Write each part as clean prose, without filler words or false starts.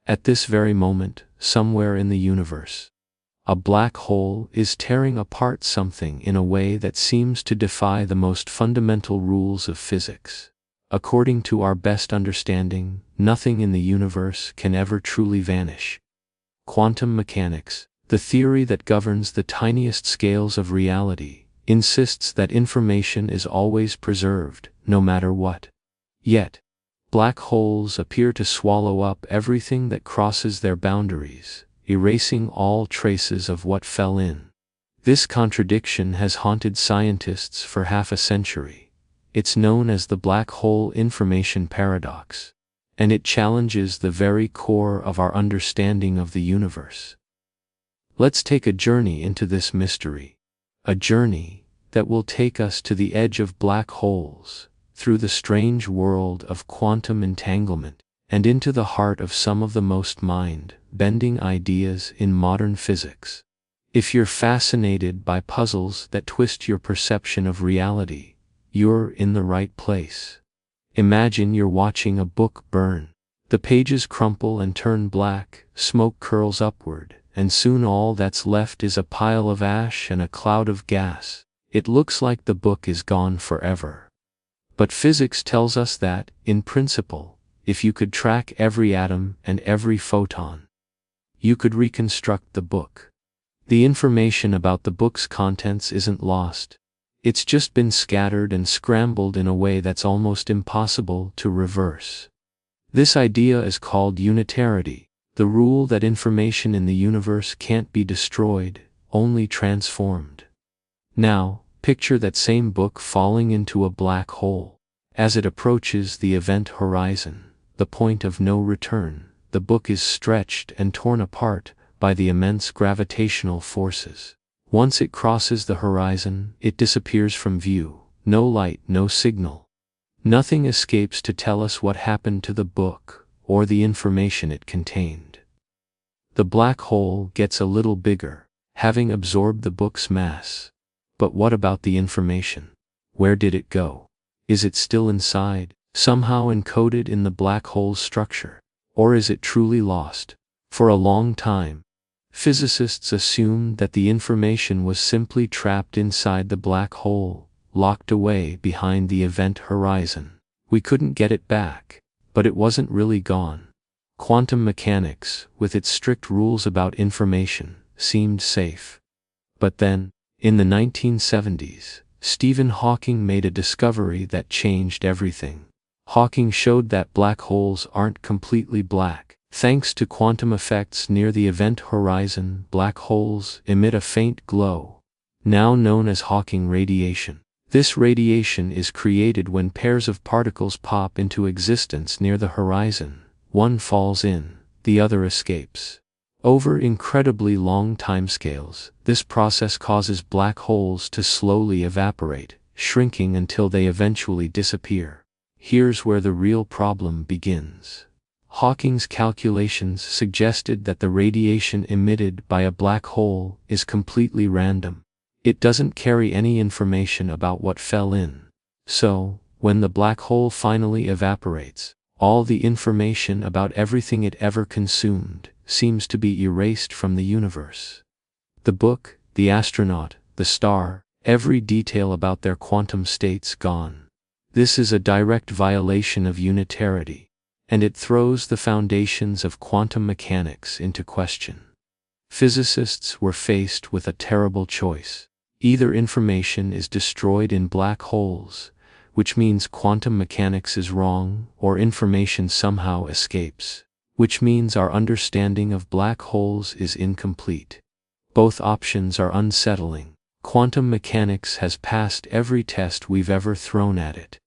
At this very moment, somewhere in the universe, a black hole is tearing apart something in a way that seems to defy the most fundamental rules of physics. According to our best understanding, nothing in the universe can ever truly vanish. Quantum mechanics, the theory that governs the tiniest scales of reality, insists that information is always preserved, no matter what. Yet, black holes appear to swallow up everything that crosses their boundaries, erasing all traces of what fell in. This contradiction has haunted scientists for half a century. It's known as the black hole information paradox, and it challenges the very core of our understanding of the universe. Let's take a journey into this mystery, a journey that will take us to the edge of black holes, through the strange world of quantum entanglement, and into the heart of some of the most mind-bending ideas in modern physics. If you're fascinated by puzzles that twist your perception of reality, you're in the right place. Imagine you're watching a book burn. The pages crumple and turn black, smoke curls upward, and soon all that's left is a pile of ash and a cloud of gas. It looks like the book is gone forever. But physics tells us that, in principle, if you could track every atom and every photon, you could reconstruct the book. The information about the book's contents isn't lost. It's just been scattered and scrambled in a way that's almost impossible to reverse. This idea is called unitarity, the rule that information in the universe can't be destroyed, only transformed. Now, picture that same book falling into a black hole. As it approaches the event horizon, the point of no return, the book is stretched and torn apart by the immense gravitational forces. Once it crosses the horizon, it disappears from view. No light, no signal. Nothing escapes to tell us what happened to the book, or the information it contained. The black hole gets a little bigger, having absorbed the book's mass. But what about the information? Where did it go? Is it still inside, somehow encoded in the black hole's structure? Or is it truly lost? For a long time, physicists assumed that the information was simply trapped inside the black hole, locked away behind the event horizon. We couldn't get it back, but it wasn't really gone. Quantum mechanics, with its strict rules about information, seemed safe. But then, in the 1970s, Stephen Hawking made a discovery that changed everything. Hawking showed that black holes aren't completely black. Thanks to quantum effects near the event horizon, black holes emit a faint glow, now known as Hawking radiation. This radiation is created when pairs of particles pop into existence near the horizon. One falls in, the other escapes. Over incredibly long timescales, this process causes black holes to slowly evaporate, shrinking until they eventually disappear. Here's where the real problem begins. Hawking's calculations suggested that the radiation emitted by a black hole is completely random. It doesn't carry any information about what fell in. So, when the black hole finally evaporates, all the information about everything it ever consumed seems to be erased from the universe. The book, the astronaut, the star, every detail about their quantum states gone. This is a direct violation of unitarity, and it throws the foundations of quantum mechanics into question. Physicists were faced with a terrible choice. Either information is destroyed in black holes, which means quantum mechanics is wrong, or information somehow escapes, which means our understanding of black holes is incomplete. Both options are unsettling. Quantum mechanics has passed every test we've ever thrown at it.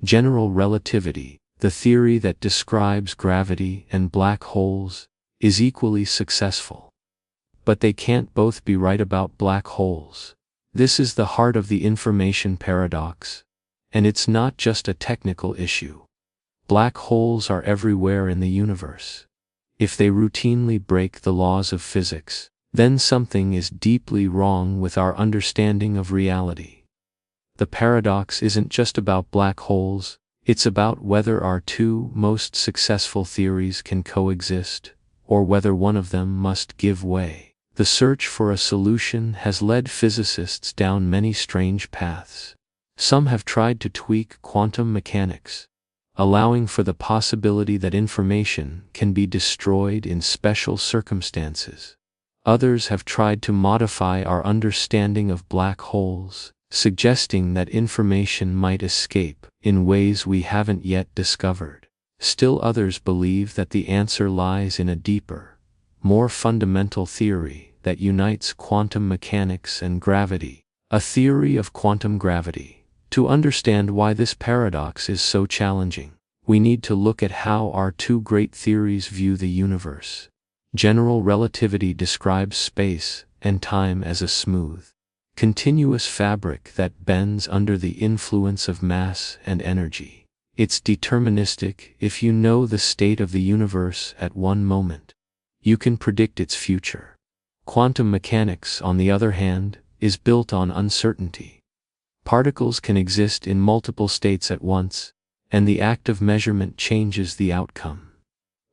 General relativity, the theory that describes gravity and black holes, is equally successful. But they can't both be right about black holes. This is the heart of the information paradox. And it's not just a technical issue. Black holes are everywhere in the universe. If they routinely break the laws of physics, then something is deeply wrong with our understanding of reality. The paradox isn't just about black holes, it's about whether our two most successful theories can coexist, or whether one of them must give way. The search for a solution has led physicists down many strange paths. Some have tried to tweak quantum mechanics, allowing for the possibility that information can be destroyed in special circumstances. Others have tried to modify our understanding of black holes, suggesting that information might escape in ways we haven't yet discovered. Still others believe that the answer lies in a deeper, more fundamental theory that unites quantum mechanics and gravity, a theory of quantum gravity. To understand why this paradox is so challenging, we need to look at how our two great theories view the universe. General relativity describes space and time as a smooth, continuous fabric that bends under the influence of mass and energy. It's deterministic. If you know the state of the universe at one moment, you can predict its future. Quantum mechanics, on the other hand, is built on uncertainty. Particles can exist in multiple states at once, and the act of measurement changes the outcome.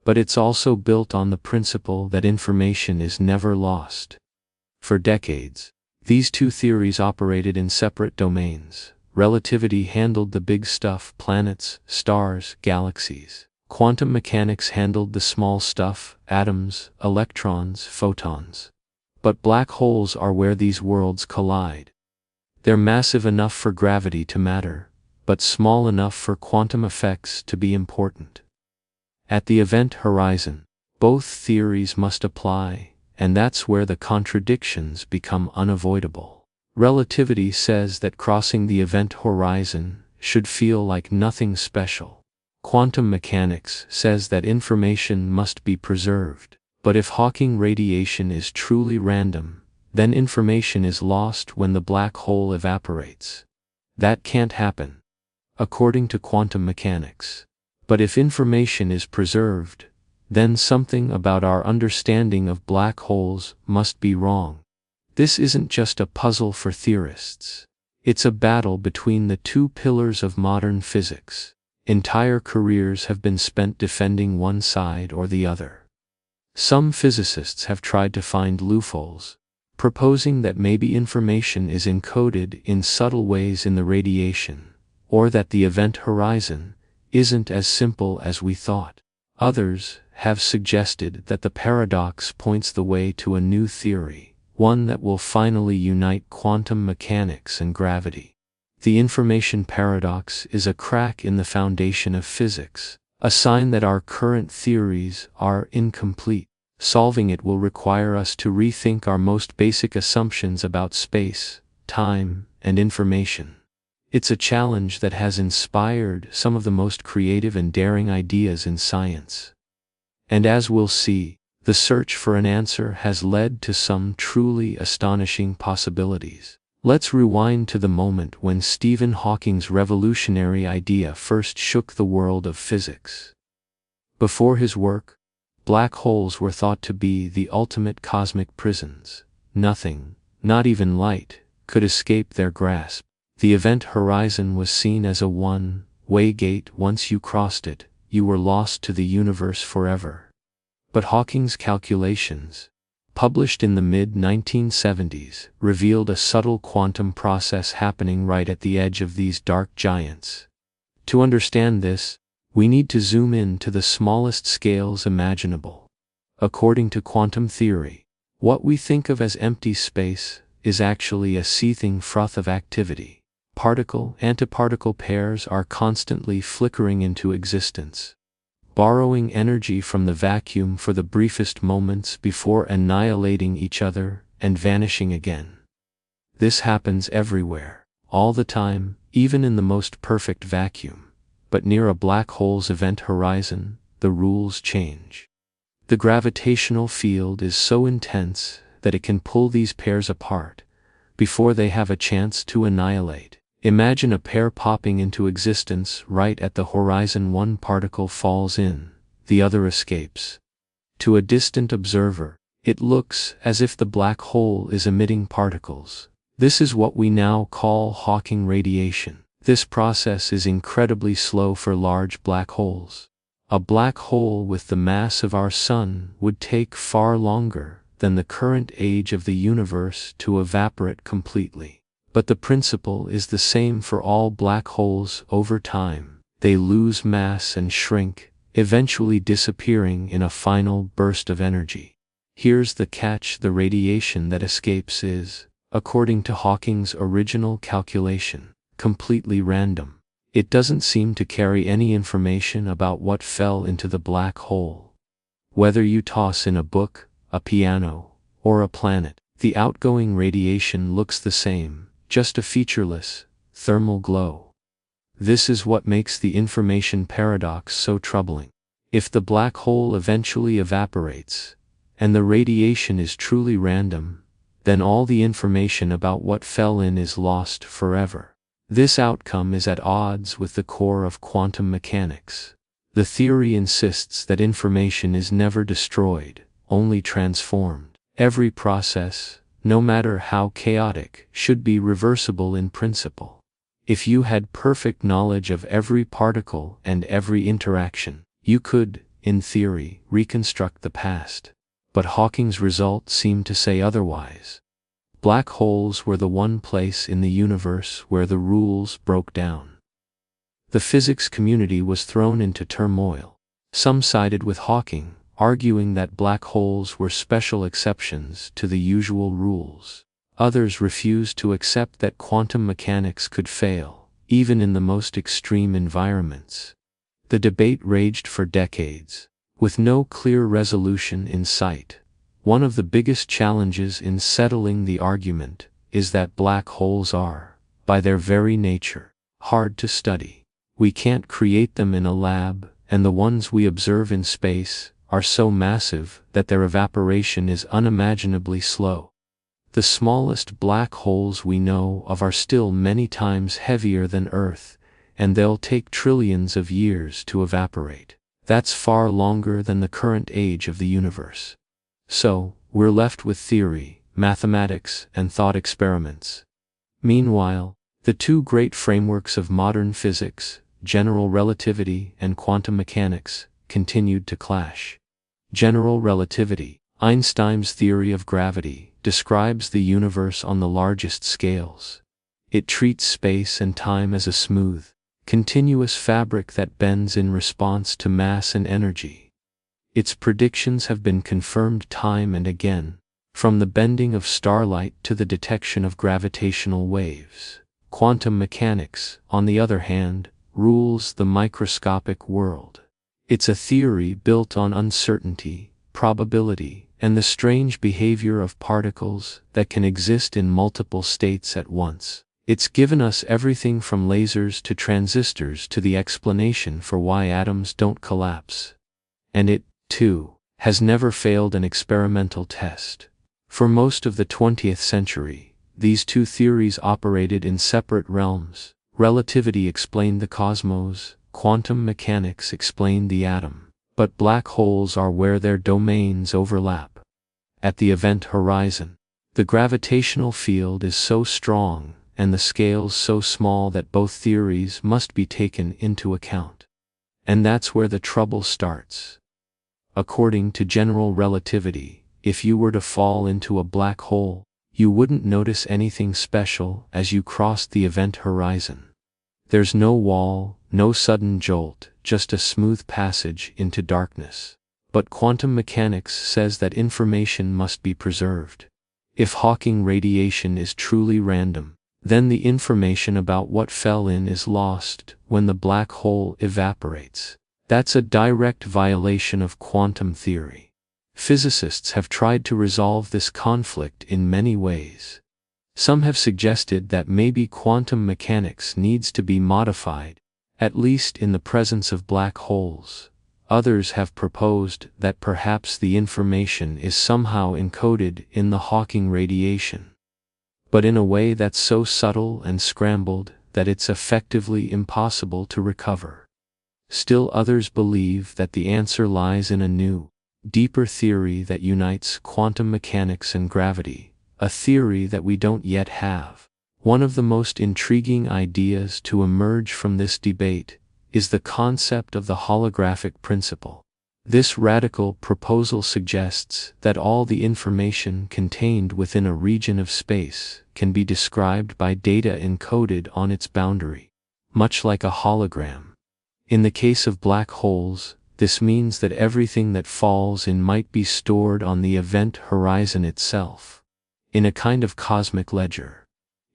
But it's also built on the principle that information is never lost. For decades, these two theories operated in separate domains. Relativity handled the big stuff: planets, stars, galaxies. Quantum mechanics handled the small stuff: atoms, electrons, photons. But black holes are where these worlds collide. They're massive enough for gravity to matter, but small enough for quantum effects to be important. At the event horizon, both theories must apply, and that's where the contradictions become unavoidable. Relativity says that crossing the event horizon should feel like nothing special. Quantum mechanics says that information must be preserved. But if Hawking radiation is truly random, then information is lost when the black hole evaporates. That can't happen, according to quantum mechanics. But if information is preserved, then something about our understanding of black holes must be wrong. This isn't just a puzzle for theorists. It's a battle between the two pillars of modern physics. Entire careers have been spent defending one side or the other. Some physicists have tried to find loopholes, proposing that maybe information is encoded in subtle ways in the radiation, or that the event horizon isn't as simple as we thought. Others have suggested that the paradox points the way to a new theory, one that will finally unite quantum mechanics and gravity. The information paradox is a crack in the foundation of physics, a sign that our current theories are incomplete. Solving it will require us to rethink our most basic assumptions about space, time, and information. It's a challenge that has inspired some of the most creative and daring ideas in science. And as we'll see, the search for an answer has led to some truly astonishing possibilities. Let's rewind to the moment when Stephen Hawking's revolutionary idea first shook the world of physics. Before his work, black holes were thought to be the ultimate cosmic prisons. Nothing, not even light, could escape their grasp. The event horizon was seen as a one-way gate. Once you crossed it, you were lost to the universe forever. But Hawking's calculations, published in the mid-1970s, revealed a subtle quantum process happening right at the edge of these dark giants. To understand this, we need to zoom in to the smallest scales imaginable. According to quantum theory, what we think of as empty space is actually a seething froth of activity. Particle-antiparticle pairs are constantly flickering into existence, borrowing energy from the vacuum for the briefest moments before annihilating each other and vanishing again. This happens everywhere, all the time, even in the most perfect vacuum. But near a black hole's event horizon, the rules change. The gravitational field is so intense that it can pull these pairs apart before they have a chance to annihilate. Imagine a pair popping into existence right at the horizon. One particle falls in, the other escapes. To a distant observer, it looks as if the black hole is emitting particles. This is what we now call Hawking radiation. This process is incredibly slow for large black holes. A black hole with the mass of our Sun would take far longer than the current age of the universe to evaporate completely. But the principle is the same for all black holes over time. They lose mass and shrink, eventually disappearing in a final burst of energy. Here's the catch: the radiation that escapes is, according to Hawking's original calculation, completely random. It doesn't seem to carry any information about what fell into the black hole. Whether you toss in a book, a piano, or a planet, the outgoing radiation looks the same, just a featureless, thermal glow. This is what makes the information paradox so troubling. If the black hole eventually evaporates, and the radiation is truly random, then all the information about what fell in is lost forever. This outcome is at odds with the core of quantum mechanics. The theory insists that information is never destroyed, only transformed. Every process, no matter how chaotic, should be reversible in principle. If you had perfect knowledge of every particle and every interaction, you could, in theory, reconstruct the past. But Hawking's results seem to say otherwise. Black holes were the one place in the universe where the rules broke down. The physics community was thrown into turmoil. Some sided with Hawking, arguing that black holes were special exceptions to the usual rules. Others refused to accept that quantum mechanics could fail, even in the most extreme environments. The debate raged for decades, with no clear resolution in sight. One of the biggest challenges in settling the argument is that black holes are, by their very nature, hard to study. We can't create them in a lab, and the ones we observe in space are so massive that their evaporation is unimaginably slow. The smallest black holes we know of are still many times heavier than Earth, and they'll take trillions of years to evaporate. That's far longer than the current age of the universe. So, we're left with theory, mathematics, and thought experiments. Meanwhile, the two great frameworks of modern physics, general relativity and quantum mechanics, continued to clash. General relativity, Einstein's theory of gravity, describes the universe on the largest scales. It treats space and time as a smooth, continuous fabric that bends in response to mass and energy. Its predictions have been confirmed time and again, from the bending of starlight to the detection of gravitational waves. Quantum mechanics, on the other hand, rules the microscopic world. It's a theory built on uncertainty, probability, and the strange behavior of particles that can exist in multiple states at once. It's given us everything from lasers to transistors to the explanation for why atoms don't collapse. And it, too, has never failed an experimental test. For most of the 20th century, these two theories operated in separate realms. Relativity explained the cosmos, quantum mechanics explained the atom. But black holes are where their domains overlap. At the event horizon, the gravitational field is so strong and the scales so small that both theories must be taken into account. And that's where the trouble starts. According to general relativity, if you were to fall into a black hole, you wouldn't notice anything special as you crossed the event horizon. There's no wall, no sudden jolt, just a smooth passage into darkness. But quantum mechanics says that information must be preserved. If Hawking radiation is truly random, then the information about what fell in is lost when the black hole evaporates. That's a direct violation of quantum theory. Physicists have tried to resolve this conflict in many ways. Some have suggested that maybe quantum mechanics needs to be modified, at least in the presence of black holes. Others have proposed that perhaps the information is somehow encoded in the Hawking radiation, but in a way that's so subtle and scrambled that it's effectively impossible to recover. Still others believe that the answer lies in a new, deeper theory that unites quantum mechanics and gravity, a theory that we don't yet have. One of the most intriguing ideas to emerge from this debate is the concept of the holographic principle. This radical proposal suggests that all the information contained within a region of space can be described by data encoded on its boundary, much like a hologram. In the case of black holes, this means that everything that falls in might be stored on the event horizon itself, in a kind of cosmic ledger.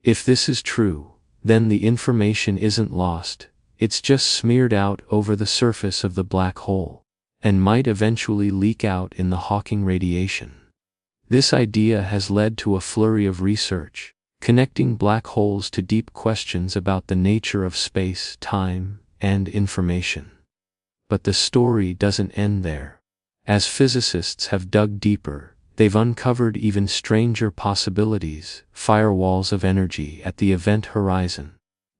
If this is true, then the information isn't lost, it's just smeared out over the surface of the black hole, and might eventually leak out in the Hawking radiation. This idea has led to a flurry of research, connecting black holes to deep questions about the nature of space, time, and information. But the story doesn't end there. As physicists have dug deeper, they've uncovered even stranger possibilities: firewalls of energy at the event horizon,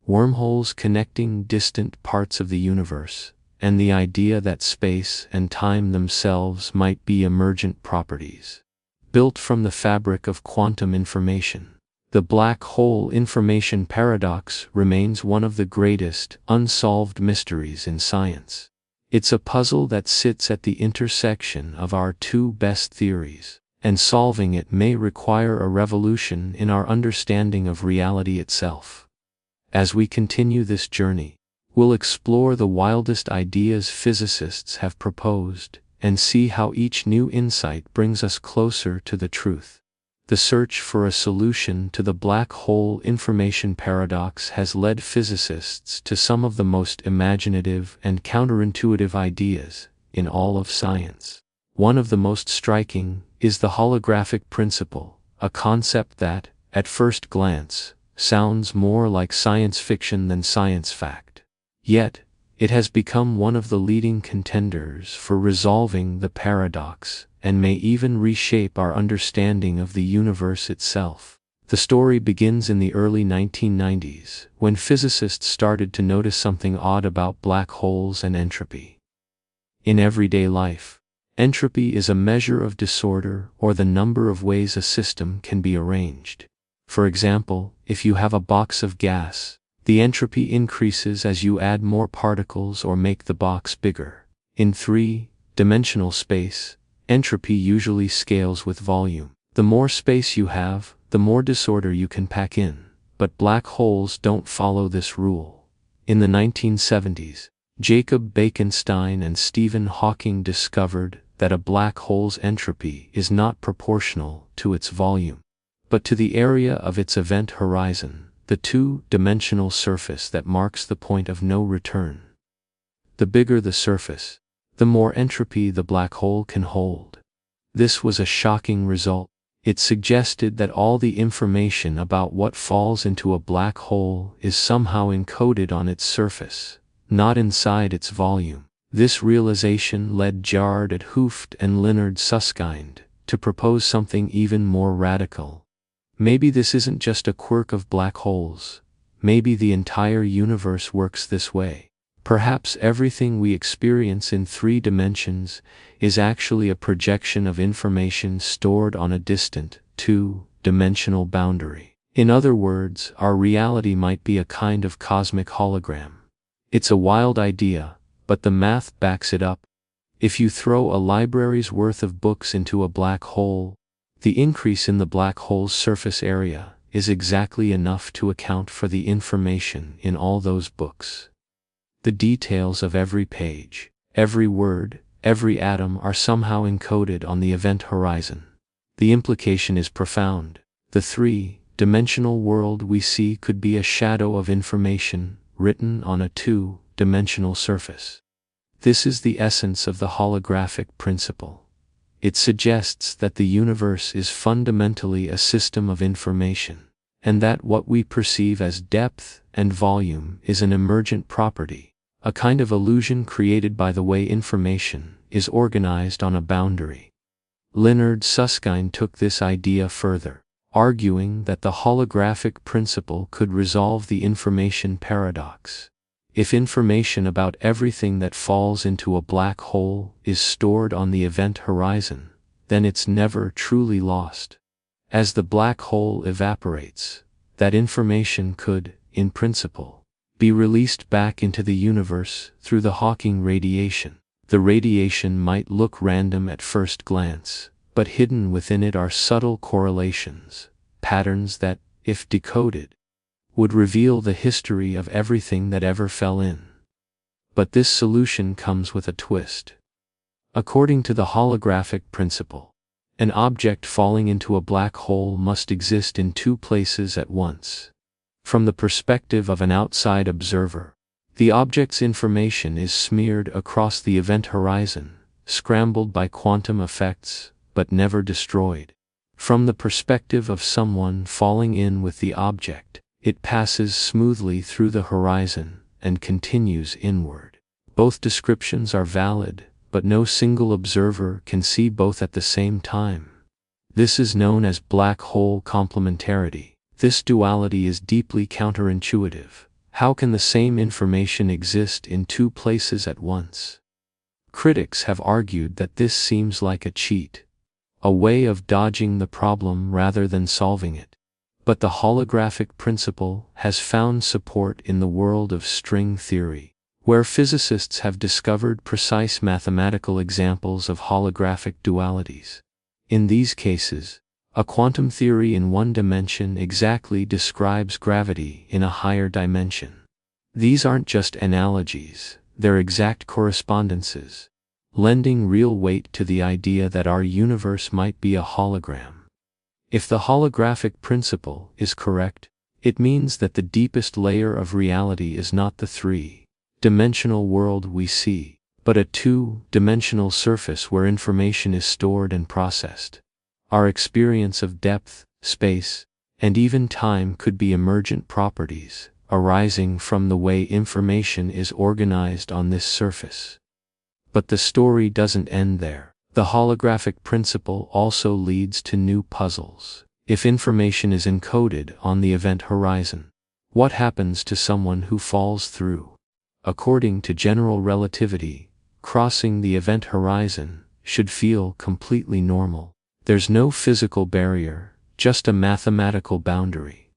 wormholes connecting distant parts of the universe, and the idea that space and time themselves might be emergent properties, built from the fabric of quantum information. The black hole information paradox remains one of the greatest unsolved mysteries in science. It's a puzzle that sits at the intersection of our two best theories, and solving it may require a revolution in our understanding of reality itself. As we continue this journey, we'll explore the wildest ideas physicists have proposed, and see how each new insight brings us closer to the truth. The search for a solution to the black hole information paradox has led physicists to some of the most imaginative and counterintuitive ideas in all of science. One of the most striking is the holographic principle, a concept that, at first glance, sounds more like science fiction than science fact. Yet, it has become one of the leading contenders for resolving the paradox, and may even reshape our understanding of the universe itself. The story begins in the early 1990s, when physicists started to notice something odd about black holes and entropy. In everyday life, entropy is a measure of disorder or the number of ways a system can be arranged. For example, if you have a box of gas, the entropy increases as you add more particles or make the box bigger. In three-dimensional space, entropy usually scales with volume. The more space you have, the more disorder you can pack in. But black holes don't follow this rule. In the 1970s, Jacob Bekenstein and Stephen Hawking discovered that a black hole's entropy is not proportional to its volume, but to the area of its event horizon, the two-dimensional surface that marks the point of no return. The bigger the surface, the more entropy the black hole can hold. This was a shocking result. It suggested that all the information about what falls into a black hole is somehow encoded on its surface, not inside its volume. This realization led Gerard 't Hooft and Leonard Susskind to propose something even more radical. Maybe this isn't just a quirk of black holes. Maybe the entire universe works this way. Perhaps everything we experience in 3 dimensions is actually a projection of information stored on a distant, 2-dimensional boundary. In other words, our reality might be a kind of cosmic hologram. It's a wild idea, but the math backs it up. If you throw a library's worth of books into a black hole, the increase in the black hole's surface area is exactly enough to account for the information in all those books. The details of every page, every word, every atom are somehow encoded on the event horizon. The implication is profound. The 3-dimensional world we see could be a shadow of information written on a 2-dimensional surface. This is the essence of the holographic principle. It suggests that the universe is fundamentally a system of information, and that what we perceive as depth and volume is an emergent property, a kind of illusion created by the way information is organized on a boundary. Leonard Susskind took this idea further, arguing that the holographic principle could resolve the information paradox. If information about everything that falls into a black hole is stored on the event horizon, then it's never truly lost. As the black hole evaporates, that information could, in principle, be released back into the universe through the Hawking radiation. The radiation might look random at first glance, but hidden within it are subtle correlations, patterns that, if decoded, would reveal the history of everything that ever fell in. But this solution comes with a twist. According to the holographic principle, an object falling into a black hole must exist in two places at once. From the perspective of an outside observer, the object's information is smeared across the event horizon, scrambled by quantum effects, but never destroyed. From the perspective of someone falling in with the object, it passes smoothly through the horizon and continues inward. Both descriptions are valid, but no single observer can see both at the same time. This is known as black hole complementarity. This duality is deeply counterintuitive. How can the same information exist in two places at once? Critics have argued that this seems like a cheat, a way of dodging the problem rather than solving it. But the holographic principle has found support in the world of string theory, where physicists have discovered precise mathematical examples of holographic dualities. In these cases, a quantum theory in one dimension exactly describes gravity in a higher dimension. These aren't just analogies, they're exact correspondences, lending real weight to the idea that our universe might be a hologram. If the holographic principle is correct, it means that the deepest layer of reality is not the three-dimensional world we see, but a two-dimensional surface where information is stored and processed. Our experience of depth, space, and even time could be emergent properties, arising from the way information is organized on this surface. But the story doesn't end there. The holographic principle also leads to new puzzles. If information is encoded on the event horizon, what happens to someone who falls through? According to general relativity, crossing the event horizon should feel completely normal. There's no physical barrier, just a mathematical boundary.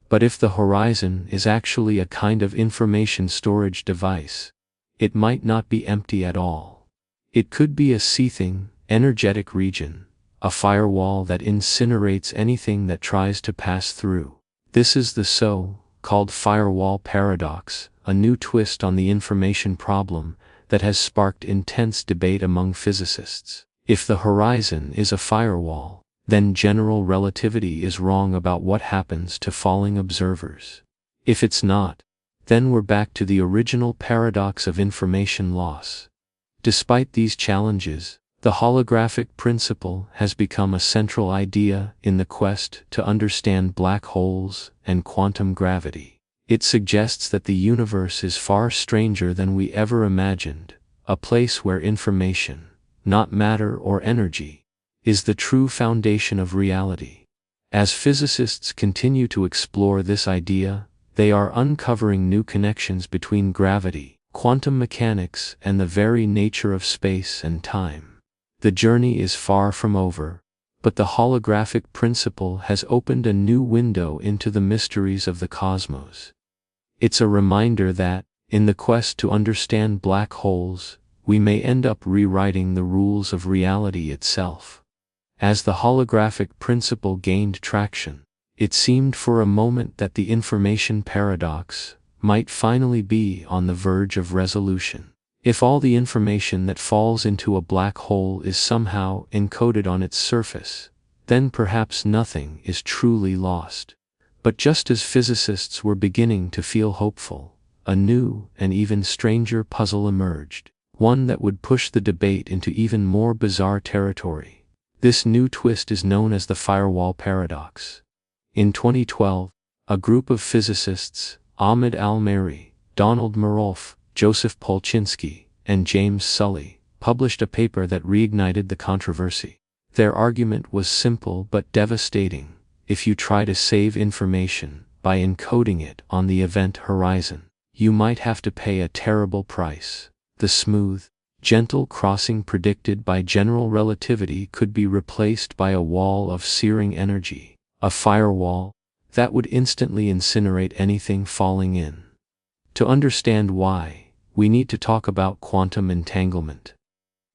But if the horizon is actually a kind of information storage device, it might not be empty at all. It could be a seething, energetic region, a firewall that incinerates anything that tries to pass through. This is the so-called firewall paradox, a new twist on the information problem that has sparked intense debate among physicists. If the horizon is a firewall, then general relativity is wrong about what happens to falling observers. If it's not, then we're back to the original paradox of information loss. Despite these challenges, the holographic principle has become a central idea in the quest to understand black holes and quantum gravity. It suggests that the universe is far stranger than we ever imagined, a place where information, not matter or energy, is the true foundation of reality. As physicists continue to explore this idea, they are uncovering new connections between gravity, quantum mechanics, and the very nature of space and time. The journey is far from over, but the holographic principle has opened a new window into the mysteries of the cosmos. It's a reminder that, in the quest to understand black holes, we may end up rewriting the rules of reality itself. As the holographic principle gained traction, it seemed for a moment that the information paradox might finally be on the verge of resolution. If all the information that falls into a black hole is somehow encoded on its surface, then perhaps nothing is truly lost. But just as physicists were beginning to feel hopeful, a new and even stranger puzzle emerged, one that would push the debate into even more bizarre territory. This new twist is known as the firewall paradox. In 2012, a group of physicists, Ahmed Al-Mary, Donald Marolf, Joseph Polchinski, and James Sully, published a paper that reignited the controversy. Their argument was simple but devastating. If you try to save information by encoding it on the event horizon, you might have to pay a terrible price. The smooth, gentle crossing predicted by general relativity could be replaced by a wall of searing energy, a firewall that would instantly incinerate anything falling in. To understand why, we need to talk about quantum entanglement.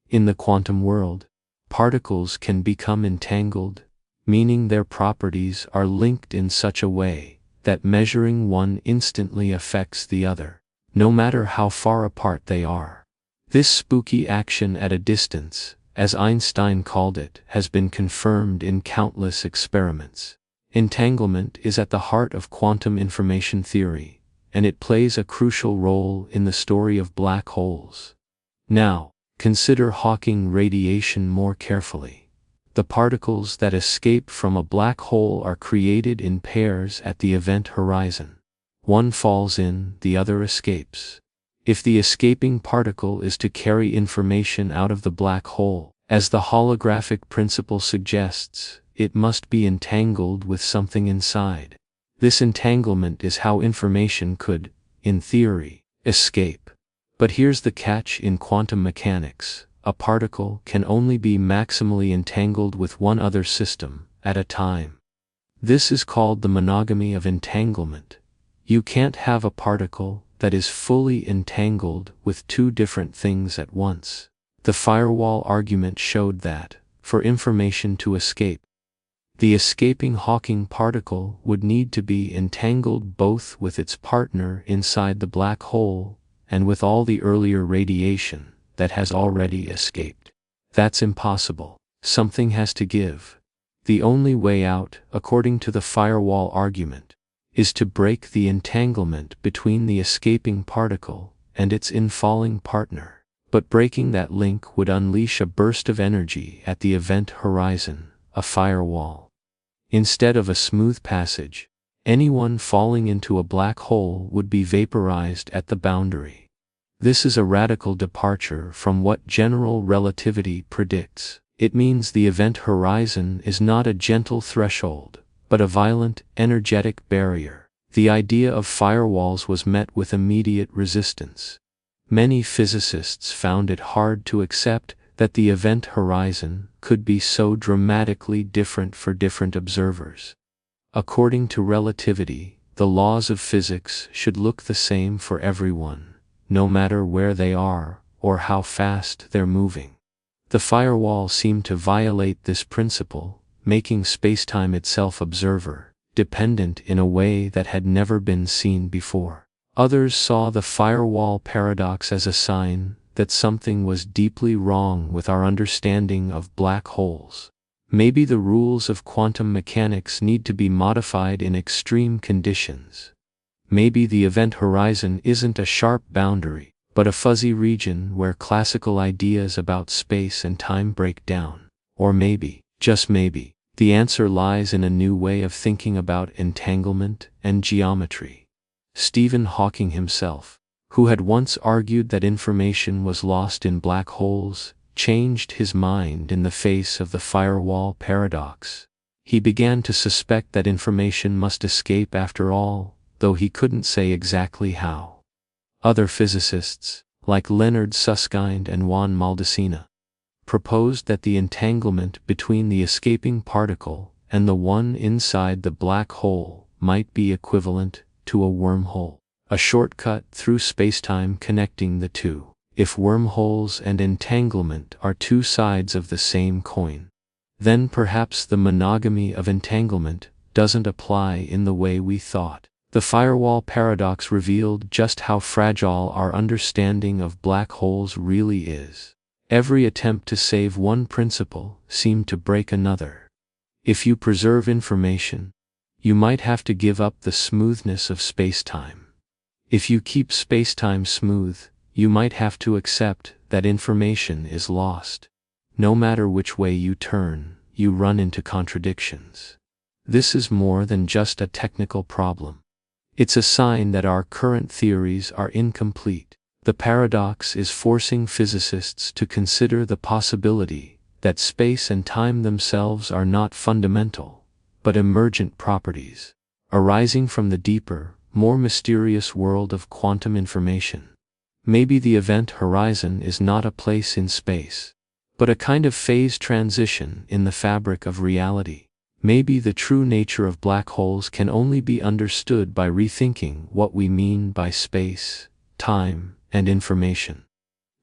In the quantum world, particles can become entangled, meaning their properties are linked in such a way that measuring one instantly affects the other, no matter how far apart they are. This spooky action at a distance, as Einstein called it, has been confirmed in countless experiments. Entanglement is at the heart of quantum information theory, and it plays a crucial role in the story of black holes. Now, consider Hawking radiation more carefully. The particles that escape from a black hole are created in pairs at the event horizon. One falls in, the other escapes. If the escaping particle is to carry information out of the black hole, as the holographic principle suggests, it must be entangled with something inside. This entanglement is how information could, in theory, escape. But here's the catch in quantum mechanics: a particle can only be maximally entangled with one other system at a time. This is called the monogamy of entanglement. You can't have a particle that is fully entangled with two different things at once. The firewall argument showed that, for information to escape, the escaping Hawking particle would need to be entangled both with its partner inside the black hole and with all the earlier radiation that has already escaped. That's impossible. Something has to give. The only way out, according to the firewall argument, is to break the entanglement between the escaping particle and its infalling partner. But breaking that link would unleash a burst of energy at the event horizon, a firewall. Instead of a smooth passage, anyone falling into a black hole would be vaporized at the boundary. This is a radical departure from what general relativity predicts. It means the event horizon is not a gentle threshold, but a violent, energetic barrier. The idea of firewalls was met with immediate resistance. Many physicists found it hard to accept that the event horizon could be so dramatically different for different observers. According to relativity, the laws of physics should look the same for everyone, no matter where they are or how fast they're moving. The firewall seemed to violate this principle, making spacetime itself observer-dependent in a way that had never been seen before. Others saw the firewall paradox as a sign that something was deeply wrong with our understanding of black holes. Maybe the rules of quantum mechanics need to be modified in extreme conditions. Maybe the event horizon isn't a sharp boundary, but a fuzzy region where classical ideas about space and time break down. Or maybe, just maybe, the answer lies in a new way of thinking about entanglement and geometry. Stephen Hawking himself, who had once argued that information was lost in black holes, changed his mind in the face of the firewall paradox. He began to suspect that information must escape after all, though he couldn't say exactly how. Other physicists, like Leonard Susskind and Juan Maldacena, proposed that the entanglement between the escaping particle and the one inside the black hole might be equivalent to a wormhole, a shortcut through spacetime connecting the two. If wormholes and entanglement are two sides of the same coin, then perhaps the monogamy of entanglement doesn't apply in the way we thought. The firewall paradox revealed just how fragile our understanding of black holes really is. Every attempt to save one principle seemed to break another. If you preserve information, you might have to give up the smoothness of spacetime. If you keep spacetime smooth, you might have to accept that information is lost. No matter which way you turn, you run into contradictions. This is more than just a technical problem. It's a sign that our current theories are incomplete. The paradox is forcing physicists to consider the possibility that space and time themselves are not fundamental, but emergent properties, arising from the deeper, more mysterious world of quantum information. Maybe the event horizon is not a place in space, but a kind of phase transition in the fabric of reality. Maybe the true nature of black holes can only be understood by rethinking what we mean by space, time, and information.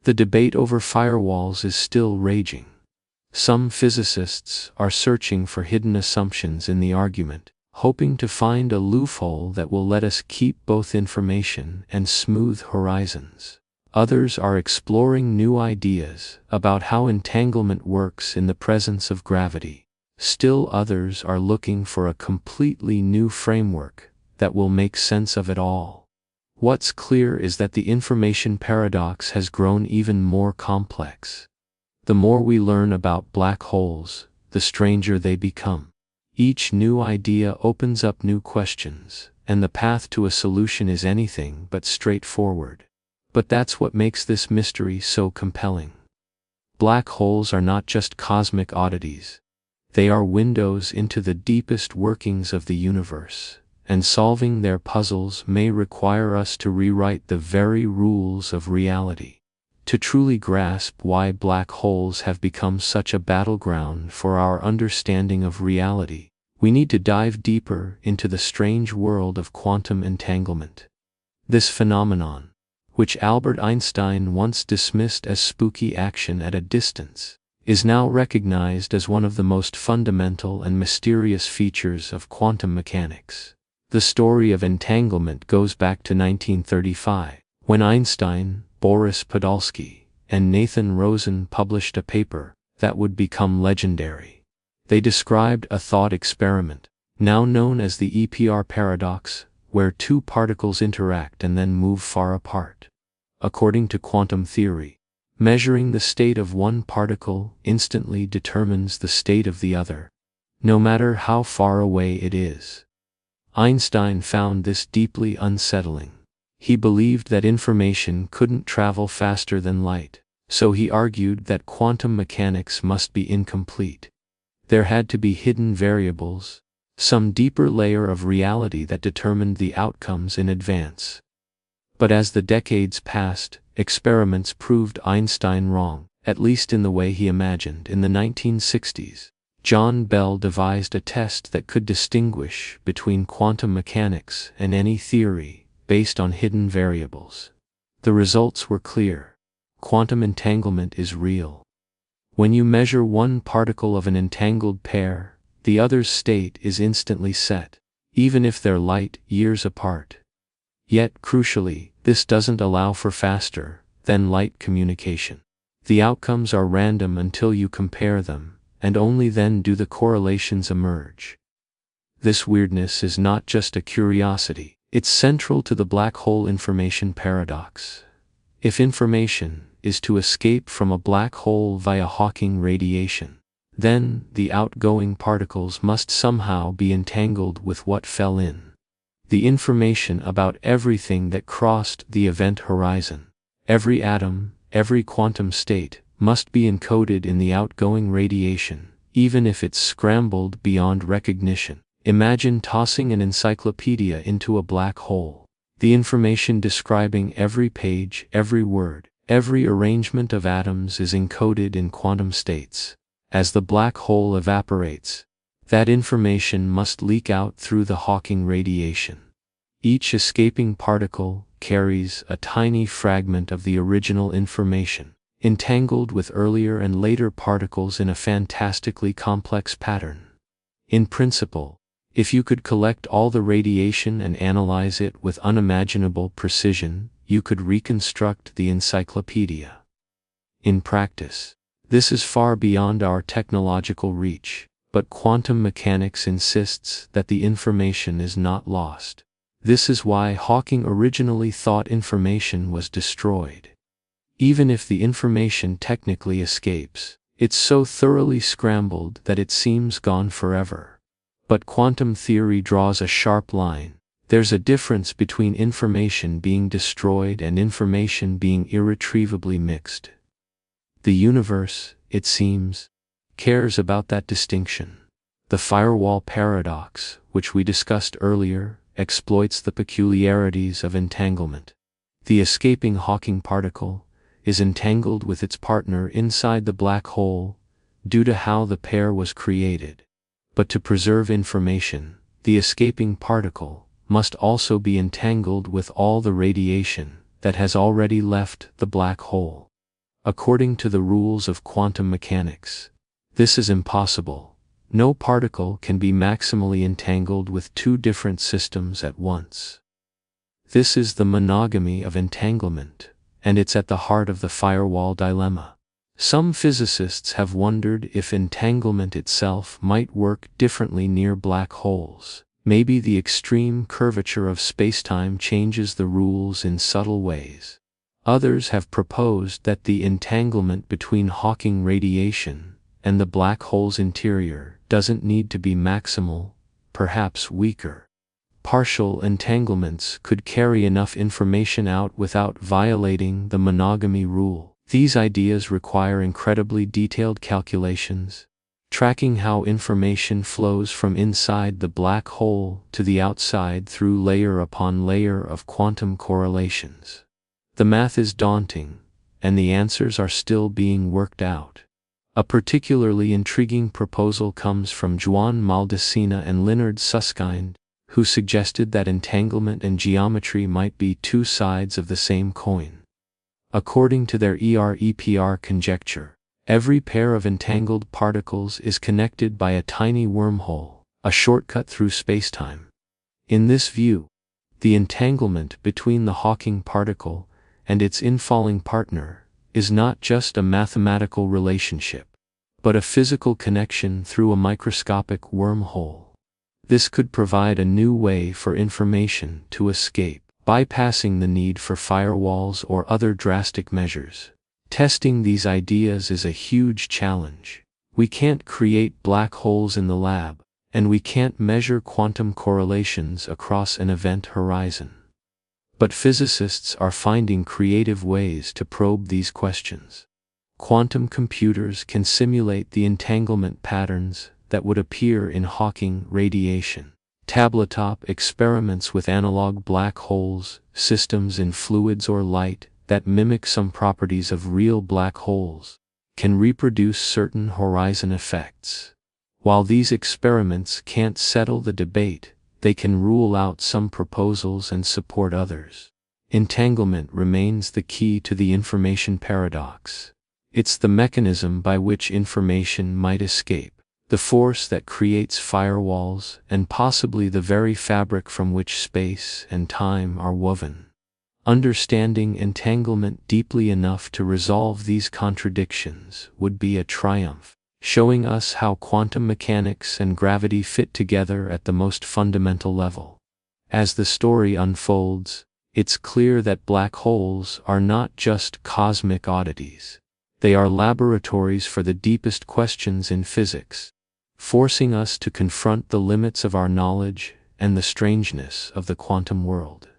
The debate over firewalls is still raging. Some physicists are searching for hidden assumptions in the argument, hoping to find a loophole that will let us keep both information and smooth horizons. Others are exploring new ideas about how entanglement works in the presence of gravity. Still others are looking for a completely new framework that will make sense of it all. What's clear is that the information paradox has grown even more complex. The more we learn about black holes, the stranger they become. Each new idea opens up new questions, and the path to a solution is anything but straightforward. But that's what makes this mystery so compelling. Black holes are not just cosmic oddities. They are windows into the deepest workings of the universe, and solving their puzzles may require us to rewrite the very rules of reality. To truly grasp why black holes have become such a battleground for our understanding of reality, we need to dive deeper into the strange world of quantum entanglement. This phenomenon, which Albert Einstein once dismissed as spooky action at a distance, is now recognized as one of the most fundamental and mysterious features of quantum mechanics. The story of entanglement goes back to 1935, when Einstein, Boris Podolsky, and Nathan Rosen published a paper that would become legendary. They described a thought experiment, now known as the EPR paradox, where two particles interact and then move far apart. According to quantum theory, measuring the state of one particle instantly determines the state of the other, no matter how far away it is. Einstein found this deeply unsettling. He believed that information couldn't travel faster than light, so he argued that quantum mechanics must be incomplete. There had to be hidden variables, some deeper layer of reality that determined the outcomes in advance. But as the decades passed, experiments proved Einstein wrong, at least in the way he imagined. In the 1960s, John Bell devised a test that could distinguish between quantum mechanics and any theory based on hidden variables. The results were clear. Quantum entanglement is real. When you measure one particle of an entangled pair, the other's state is instantly set, even if they're light years apart. Yet, crucially, this doesn't allow for faster than light communication. The outcomes are random until you compare them, and only then do the correlations emerge. This weirdness is not just a curiosity. It's central to the black hole information paradox. If information is to escape from a black hole via Hawking radiation, then the outgoing particles must somehow be entangled with what fell in. The information about everything that crossed the event horizon, every atom, every quantum state, must be encoded in the outgoing radiation, even if it's scrambled beyond recognition. Imagine tossing an encyclopedia into a black hole. The information describing every page, every word, every arrangement of atoms is encoded in quantum states. As the black hole evaporates, that information must leak out through the Hawking radiation. Each escaping particle carries a tiny fragment of the original information, entangled with earlier and later particles in a fantastically complex pattern. In principle, if you could collect all the radiation and analyze it with unimaginable precision, you could reconstruct the encyclopedia. In practice, this is far beyond our technological reach, but quantum mechanics insists that the information is not lost. This is why Hawking originally thought information was destroyed. Even if the information technically escapes, it's so thoroughly scrambled that it seems gone forever. But quantum theory draws a sharp line. There's a difference between information being destroyed and information being irretrievably mixed. The universe, it seems, cares about that distinction. The firewall paradox, which we discussed earlier, exploits the peculiarities of entanglement. The escaping Hawking particle is entangled with its partner inside the black hole due to how the pair was created. But to preserve information, the escaping particle must also be entangled with all the radiation that has already left the black hole. According to the rules of quantum mechanics, this is impossible. No particle can be maximally entangled with two different systems at once. This is the monogamy of entanglement, and it's at the heart of the firewall dilemma. Some physicists have wondered if entanglement itself might work differently near black holes. Maybe the extreme curvature of spacetime changes the rules in subtle ways. Others have proposed that the entanglement between Hawking radiation and the black hole's interior doesn't need to be maximal, perhaps weaker. Partial entanglements could carry enough information out without violating the monogamy rule. These ideas require incredibly detailed calculations, tracking how information flows from inside the black hole to the outside through layer upon layer of quantum correlations. The math is daunting, and the answers are still being worked out. A particularly intriguing proposal comes from Juan Maldacena and Leonard Susskind, who suggested that entanglement and geometry might be two sides of the same coin. According to their EREPR conjecture, every pair of entangled particles is connected by a tiny wormhole, a shortcut through spacetime. In this view, the entanglement between the Hawking particle and its infalling partner is not just a mathematical relationship, but a physical connection through a microscopic wormhole. This could provide a new way for information to escape, bypassing the need for firewalls or other drastic measures. Testing these ideas is a huge challenge. We can't create black holes in the lab, and we can't measure quantum correlations across an event horizon. But physicists are finding creative ways to probe these questions. Quantum computers can simulate the entanglement patterns that would appear in Hawking radiation. Tabletop experiments with analog black holes, systems in fluids or light that mimic some properties of real black holes, can reproduce certain horizon effects. While these experiments can't settle the debate, they can rule out some proposals and support others. Entanglement remains the key to the information paradox. It's the mechanism by which information might escape, the force that creates firewalls, and possibly the very fabric from which space and time are woven. Understanding entanglement deeply enough to resolve these contradictions would be a triumph, showing us how quantum mechanics and gravity fit together at the most fundamental level. As the story unfolds, it's clear that black holes are not just cosmic oddities. They are laboratories for the deepest questions in physics, forcing us to confront the limits of our knowledge and the strangeness of the quantum world.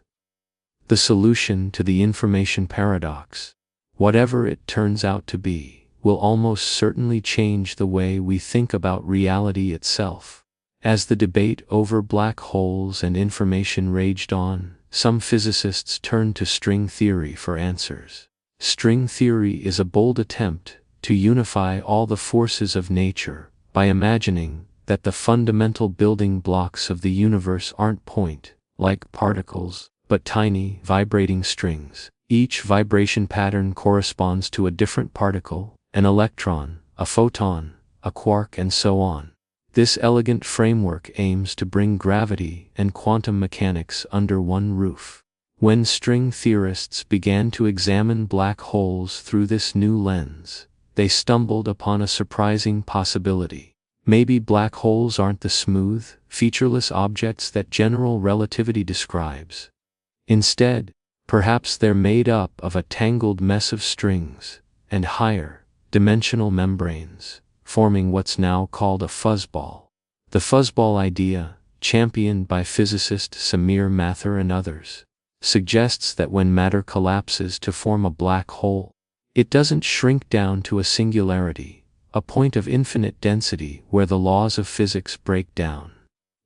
The solution to the information paradox, whatever it turns out to be, will almost certainly change the way we think about reality itself. As the debate over black holes and information raged on, some physicists turned to string theory for answers. String theory is a bold attempt to unify all the forces of nature by imagining that the fundamental building blocks of the universe aren't point-like particles, but tiny, vibrating strings. Each vibration pattern corresponds to a different particle, an electron, a photon, a quark, and so on. This elegant framework aims to bring gravity and quantum mechanics under one roof. When string theorists began to examine black holes through this new lens, they stumbled upon a surprising possibility. Maybe black holes aren't the smooth, featureless objects that general relativity describes. Instead, perhaps they're made up of a tangled mess of strings and higher, dimensional membranes, forming what's now called a fuzzball. The fuzzball idea, championed by physicist Samir Mathur and others, suggests that when matter collapses to form a black hole, it doesn't shrink down to a singularity, a point of infinite density where the laws of physics break down.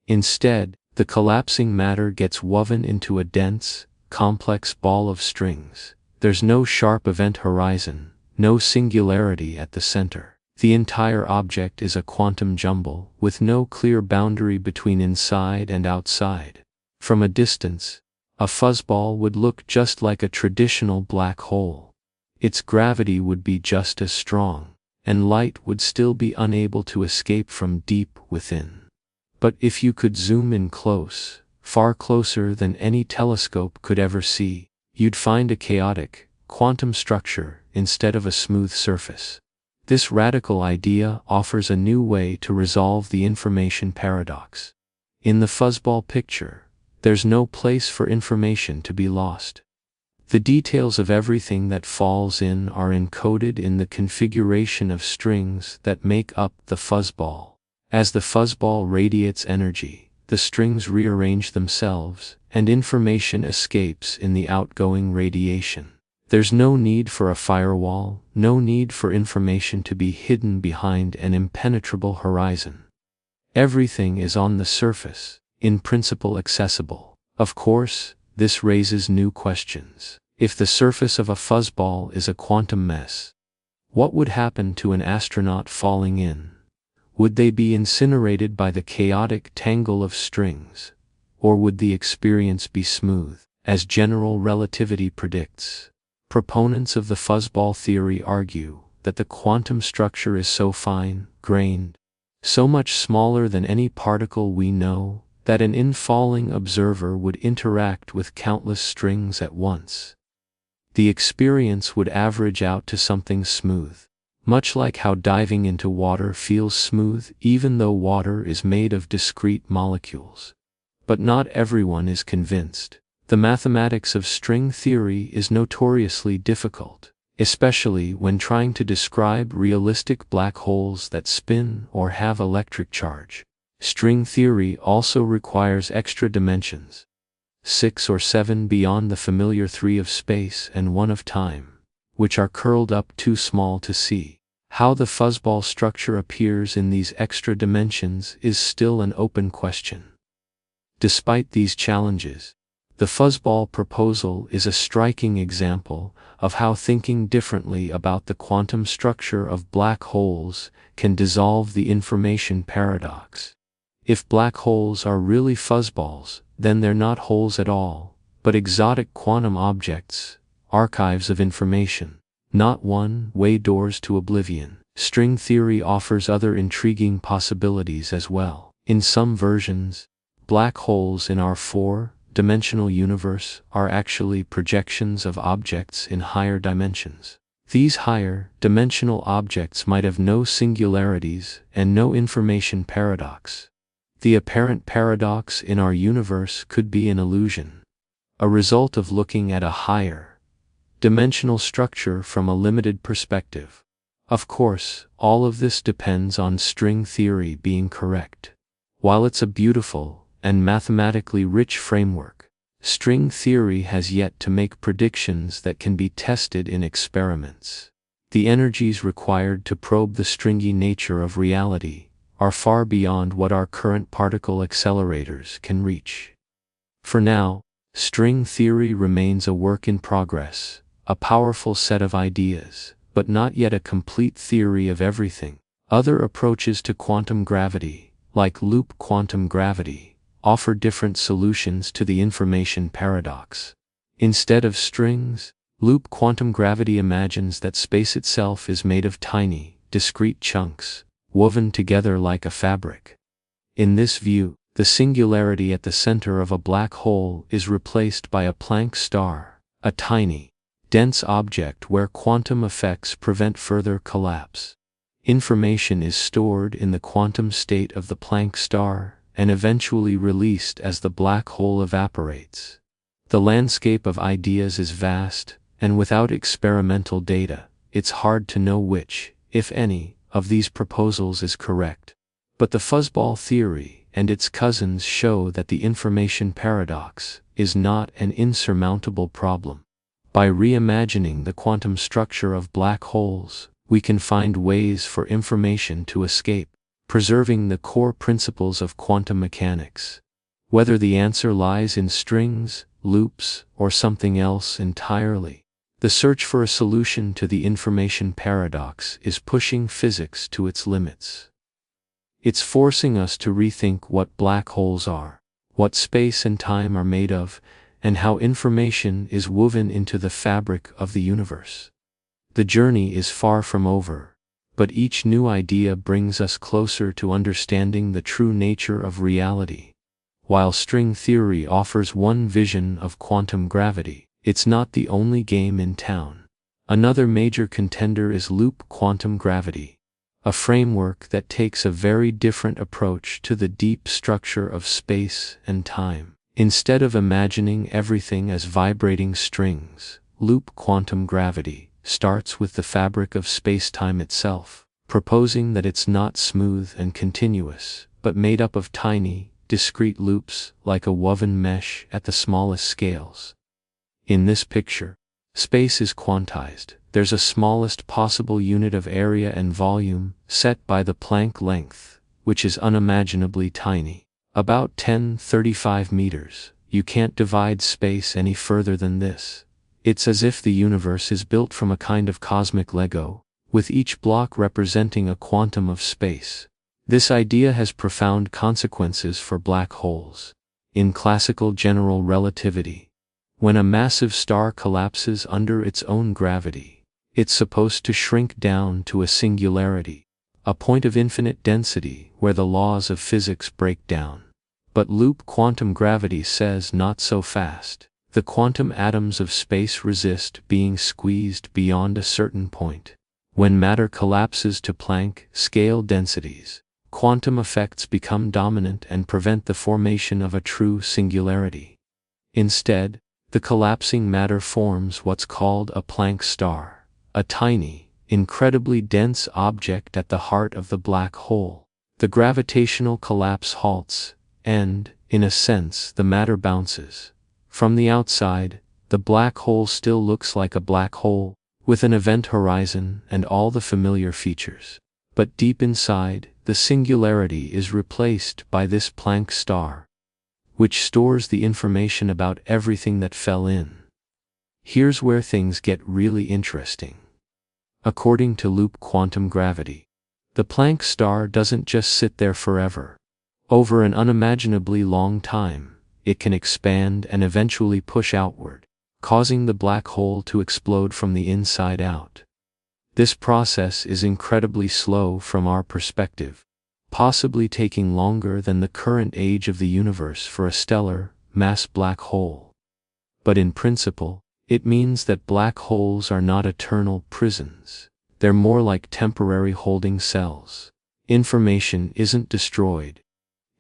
Instead, the collapsing matter gets woven into a dense, complex ball of strings. There's no sharp event horizon, no singularity at the center. The entire object is a quantum jumble, with no clear boundary between inside and outside. From a distance, a fuzzball would look just like a traditional black hole. Its gravity would be just as strong, and light would still be unable to escape from deep within. But if you could zoom in close, far closer than any telescope could ever see, you'd find a chaotic, quantum structure instead of a smooth surface. This radical idea offers a new way to resolve the information paradox. In the fuzzball picture, there's no place for information to be lost. The details of everything that falls in are encoded in the configuration of strings that make up the fuzzball. As the fuzzball radiates energy, the strings rearrange themselves, and information escapes in the outgoing radiation. There's no need for a firewall, no need for information to be hidden behind an impenetrable horizon. Everything is on the surface, in principle accessible. Of course, this raises new questions. If the surface of a fuzzball is a quantum mess, what would happen to an astronaut falling in? Would they be incinerated by the chaotic tangle of strings? Or would the experience be smooth, as general relativity predicts? Proponents of the fuzzball theory argue that the quantum structure is so fine-grained, so much smaller than any particle we know, that an infalling observer would interact with countless strings at once. The experience would average out to something smooth, much like how diving into water feels smooth even though water is made of discrete molecules. But not everyone is convinced. The mathematics of string theory is notoriously difficult, especially when trying to describe realistic black holes that spin or have electric charge. String theory also requires extra dimensions, 6 or 7 beyond the familiar 3 of space and 1 of time, which are curled up too small to see. How the fuzzball structure appears in these extra dimensions is still an open question. Despite these challenges, the fuzzball proposal is a striking example of how thinking differently about the quantum structure of black holes can dissolve the information paradox. If black holes are really fuzzballs, then they're not holes at all, but exotic quantum objects, archives of information, not one-way doors to oblivion. String theory offers other intriguing possibilities as well. In some versions, black holes in our four-dimensional universe are actually projections of objects in higher dimensions. These higher-dimensional objects might have no singularities and no information paradox. The apparent paradox in our universe could be an illusion, a result of looking at a higher-dimensional structure from a limited perspective. Of course, all of this depends on string theory being correct. While it's a beautiful and mathematically rich framework, string theory has yet to make predictions that can be tested in experiments. The energies required to probe the stringy nature of reality are far beyond what our current particle accelerators can reach. For now, string theory remains a work in progress, a powerful set of ideas, but not yet a complete theory of everything. Other approaches to quantum gravity, like loop quantum gravity, offer different solutions to the information paradox. Instead of strings, loop quantum gravity imagines that space itself is made of tiny, discrete chunks, woven together like a fabric. In this view, the singularity at the center of a black hole is replaced by a Planck star, a tiny, dense object where quantum effects prevent further collapse. Information is stored in the quantum state of the Planck star and eventually released as the black hole evaporates. The landscape of ideas is vast, and without experimental data, it's hard to know which, if any, of these proposals is correct. But the fuzzball theory and its cousins show that the information paradox is not an insurmountable problem. By reimagining the quantum structure of black holes, we can find ways for information to escape, preserving the core principles of quantum mechanics. Whether the answer lies in strings, loops, or something else entirely, The search for a solution to the information paradox is pushing physics to its limits. It's forcing us to rethink what black holes are, what space and time are made of, and how information is woven into the fabric of the universe. The journey is far from over, but each new idea brings us closer to understanding the true nature of reality. While string theory offers one vision of quantum gravity, it's not the only game in town. Another major contender is loop quantum gravity, a framework that takes a very different approach to the deep structure of space and time. Instead of imagining everything as vibrating strings, loop quantum gravity starts with the fabric of spacetime itself, proposing that it's not smooth and continuous, but made up of tiny, discrete loops like a woven mesh at the smallest scales. In this picture, space is quantized. There's a smallest possible unit of area and volume, set by the Planck length, which is unimaginably tiny. About 10^35 meters. You can't divide space any further than this. It's as if the universe is built from a kind of cosmic Lego, with each block representing a quantum of space. This idea has profound consequences for black holes. In classical general relativity, when a massive star collapses under its own gravity, it's supposed to shrink down to a singularity, a point of infinite density where the laws of physics break down. But loop quantum gravity says not so fast. The quantum atoms of space resist being squeezed beyond a certain point. When matter collapses to Planck scale densities, quantum effects become dominant and prevent the formation of a true singularity. Instead, the collapsing matter forms what's called a Planck star, a tiny, incredibly dense object at the heart of the black hole. The gravitational collapse halts, and, in a sense, the matter bounces. From the outside, the black hole still looks like a black hole, with an event horizon and all the familiar features. But deep inside, the singularity is replaced by this Planck star, which stores the information about everything that fell in. Here's where things get really interesting. According to loop quantum gravity, the Planck star doesn't just sit there forever. Over an unimaginably long time, it can expand and eventually push outward, causing the black hole to explode from the inside out. This process is incredibly slow from our perspective, possibly taking longer than the current age of the universe for a stellar, mass black hole. But in principle, it means that black holes are not eternal prisons. They're more like temporary holding cells. Information isn't destroyed.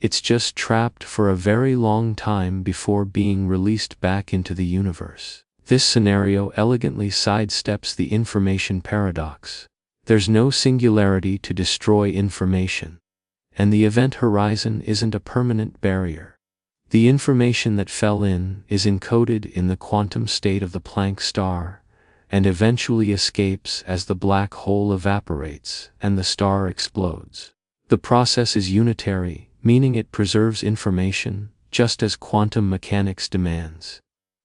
It's just trapped for a very long time before being released back into the universe. This scenario elegantly sidesteps the information paradox. There's no singularity to destroy information, and the event horizon isn't a permanent barrier. The information that fell in is encoded in the quantum state of the Planck star, and eventually escapes as the black hole evaporates and the star explodes. The process is unitary, meaning it preserves information, just as quantum mechanics demands.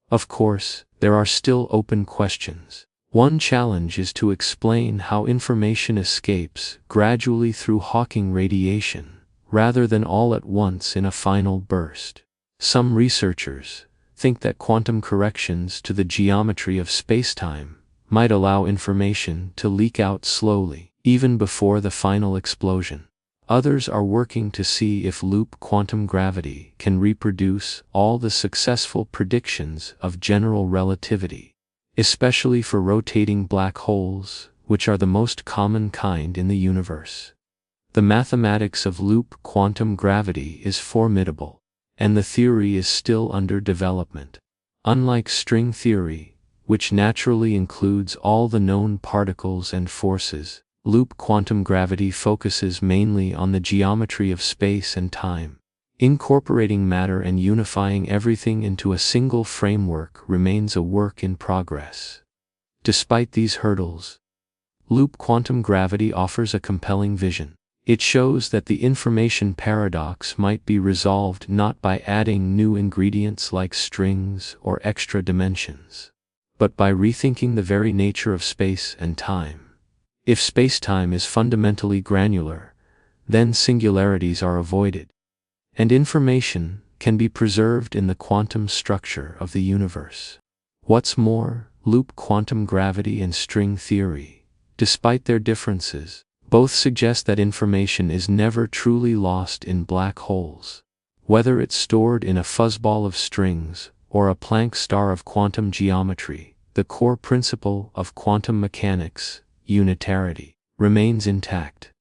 Of course, there are still open questions. One challenge is to explain how information escapes gradually through Hawking radiation, rather than all at once in a final burst. Some researchers think that quantum corrections to the geometry of spacetime might allow information to leak out slowly, even before the final explosion. Others are working to see if loop quantum gravity can reproduce all the successful predictions of general relativity, especially for rotating black holes, which are the most common kind in the universe. The mathematics of loop quantum gravity is formidable, and the theory is still under development. Unlike string theory, which naturally includes all the known particles and forces, loop quantum gravity focuses mainly on the geometry of space and time. Incorporating matter and unifying everything into a single framework remains a work in progress. Despite these hurdles, loop quantum gravity offers a compelling vision. It shows that the information paradox might be resolved not by adding new ingredients like strings or extra dimensions, but by rethinking the very nature of space and time. If spacetime is fundamentally granular, then singularities are avoided, and information can be preserved in the quantum structure of the universe. What's more, loop quantum gravity and string theory, despite their differences, both suggest that information is never truly lost in black holes. Whether it's stored in a fuzzball of strings or a Planck star of quantum geometry, the core principle of quantum mechanics, unitarity, remains intact.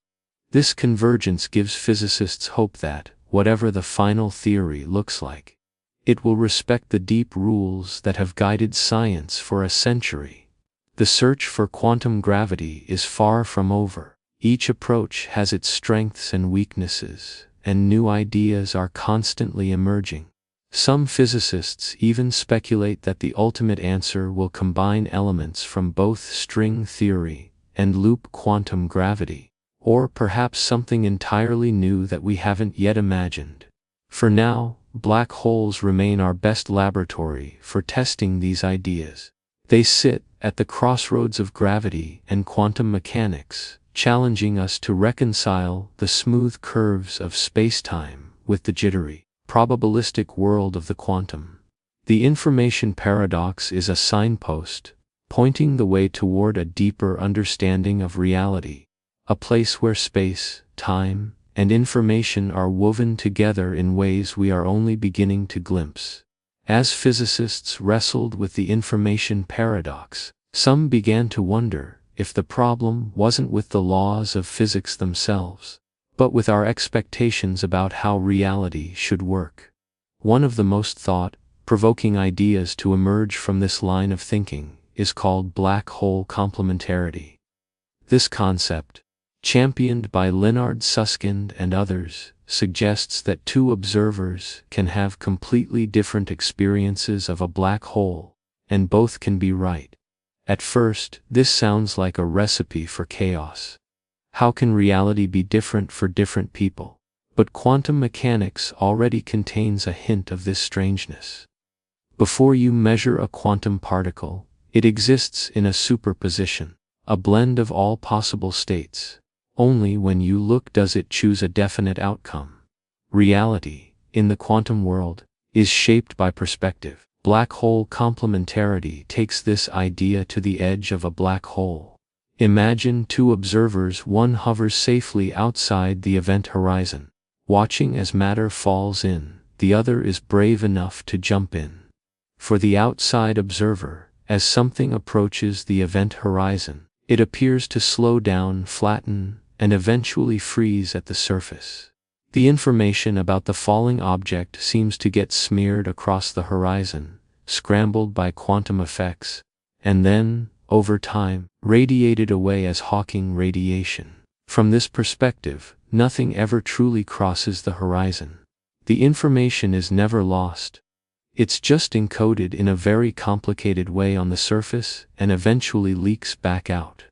This convergence gives physicists hope that, whatever the final theory looks like, it will respect the deep rules that have guided science for a century. The search for quantum gravity is far from over. Each approach has its strengths and weaknesses, and new ideas are constantly emerging. Some physicists even speculate that the ultimate answer will combine elements from both string theory and loop quantum gravity, or perhaps something entirely new that we haven't yet imagined. For now, black holes remain our best laboratory for testing these ideas. They sit at the crossroads of gravity and quantum mechanics, challenging us to reconcile the smooth curves of spacetime with the jittery, probabilistic world of the quantum. The information paradox is a signpost, pointing the way toward a deeper understanding of reality, a place where space, time, and information are woven together in ways we are only beginning to glimpse. As physicists wrestled with the information paradox, some began to wonder if the problem wasn't with the laws of physics themselves, but with our expectations about how reality should work. One of the most thought-provoking ideas to emerge from this line of thinking is called black hole complementarity. This concept, championed by Leonard Susskind and others, suggests that two observers can have completely different experiences of a black hole, and both can be right. At first, this sounds like a recipe for chaos. How can reality be different for different people? But quantum mechanics already contains a hint of this strangeness. Before you measure a quantum particle, it exists in a superposition, a blend of all possible states. Only when you look does it choose a definite outcome. Reality, in the quantum world, is shaped by perspective. Black hole complementarity takes this idea to the edge of a black hole. Imagine two observers, one hovers safely outside the event horizon, watching as matter falls in, the other is brave enough to jump in. For the outside observer, as something approaches the event horizon, it appears to slow down, flatten, and eventually freeze at the surface. The information about the falling object seems to get smeared across the horizon, scrambled by quantum effects, and then, over time, radiated away as Hawking radiation. From this perspective, nothing ever truly crosses the horizon. The information is never lost. It's just encoded in a very complicated way on the surface and eventually leaks back out.